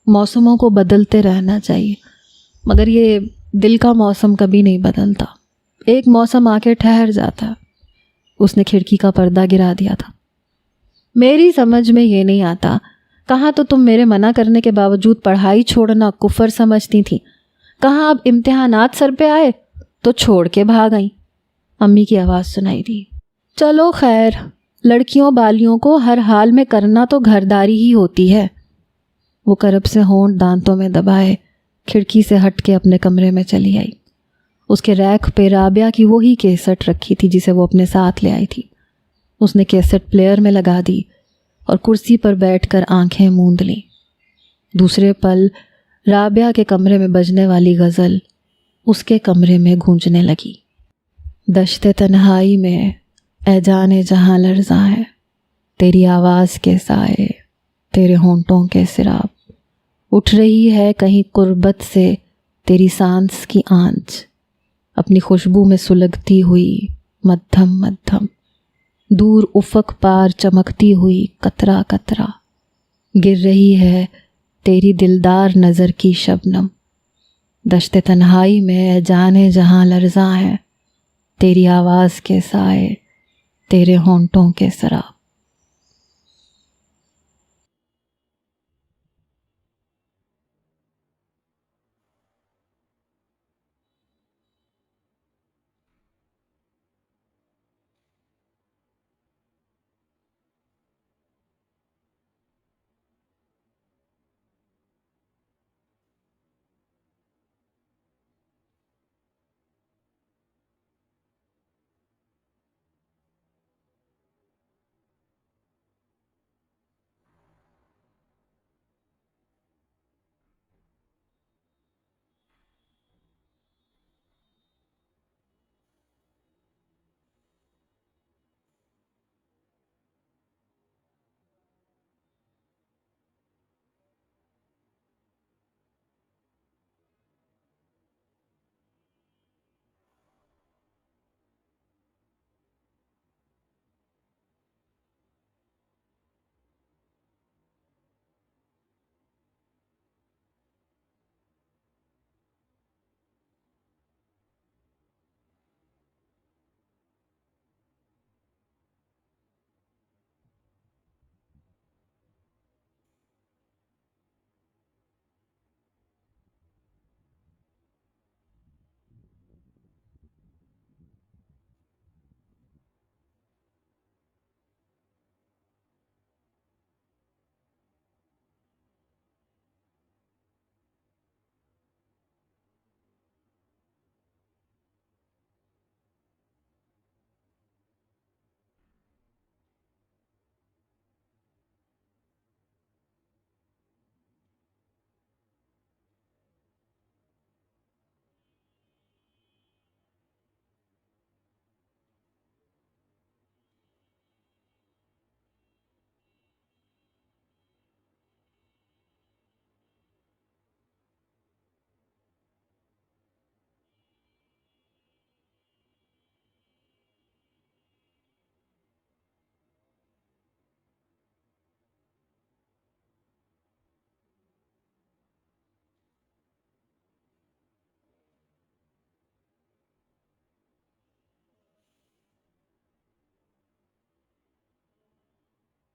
موسموں کو بدلتے رہنا چاہیے، مگر یہ دل کا موسم کبھی نہیں بدلتا، ایک موسم آ کے ٹھہر جاتا ہے۔ اس نے کھڑکی کا پردہ گرا دیا تھا۔ میری سمجھ میں یہ نہیں آتا، کہاں تو تم میرے منع کرنے کے باوجود پڑھائی چھوڑنا کفر سمجھتی تھیں، کہاں اب امتحانات سر پہ آئے تو چھوڑ کے بھاگ آئیں۔ امی کی آواز سنائی دی۔ چلو خیر، لڑکیوں بالیوں کو ہر حال میں کرنا تو گھرداری ہی ہوتی ہے۔ وہ کرب سے ہونٹ دانتوں میں دبائے کھڑکی سے ہٹ کے اپنے کمرے میں چلی آئی۔ اس کے ریک پہ رابعہ کی وہی کیسٹ رکھی تھی جسے وہ اپنے ساتھ لے آئی تھی۔ اس نے کیسٹ پلیئر میں لگا دی اور کرسی پر بیٹھ کر آنکھیں موند لیں۔ دوسرے پل رابعہ کے کمرے میں بجنے والی غزل اس کے کمرے میں گونجنے لگی۔ دشت تنہائی میں اے جانے جہاں لرزاں ہے، تیری آواز کے سائے تیرے ہونٹوں کے سراب، اٹھ رہی ہے کہیں قربت سے تیری سانس کی آنچ، اپنی خوشبو میں سلگتی ہوئی مدھم مدھم، دور افق پار چمکتی ہوئی قطرہ قطرہ، گر رہی ہے تیری دلدار نظر کی شبنم۔ دشت تنہائی میں جانے جہاں لرزاں ہے، تیری آواز کے سائے تیرے ہونٹوں کے سراب۔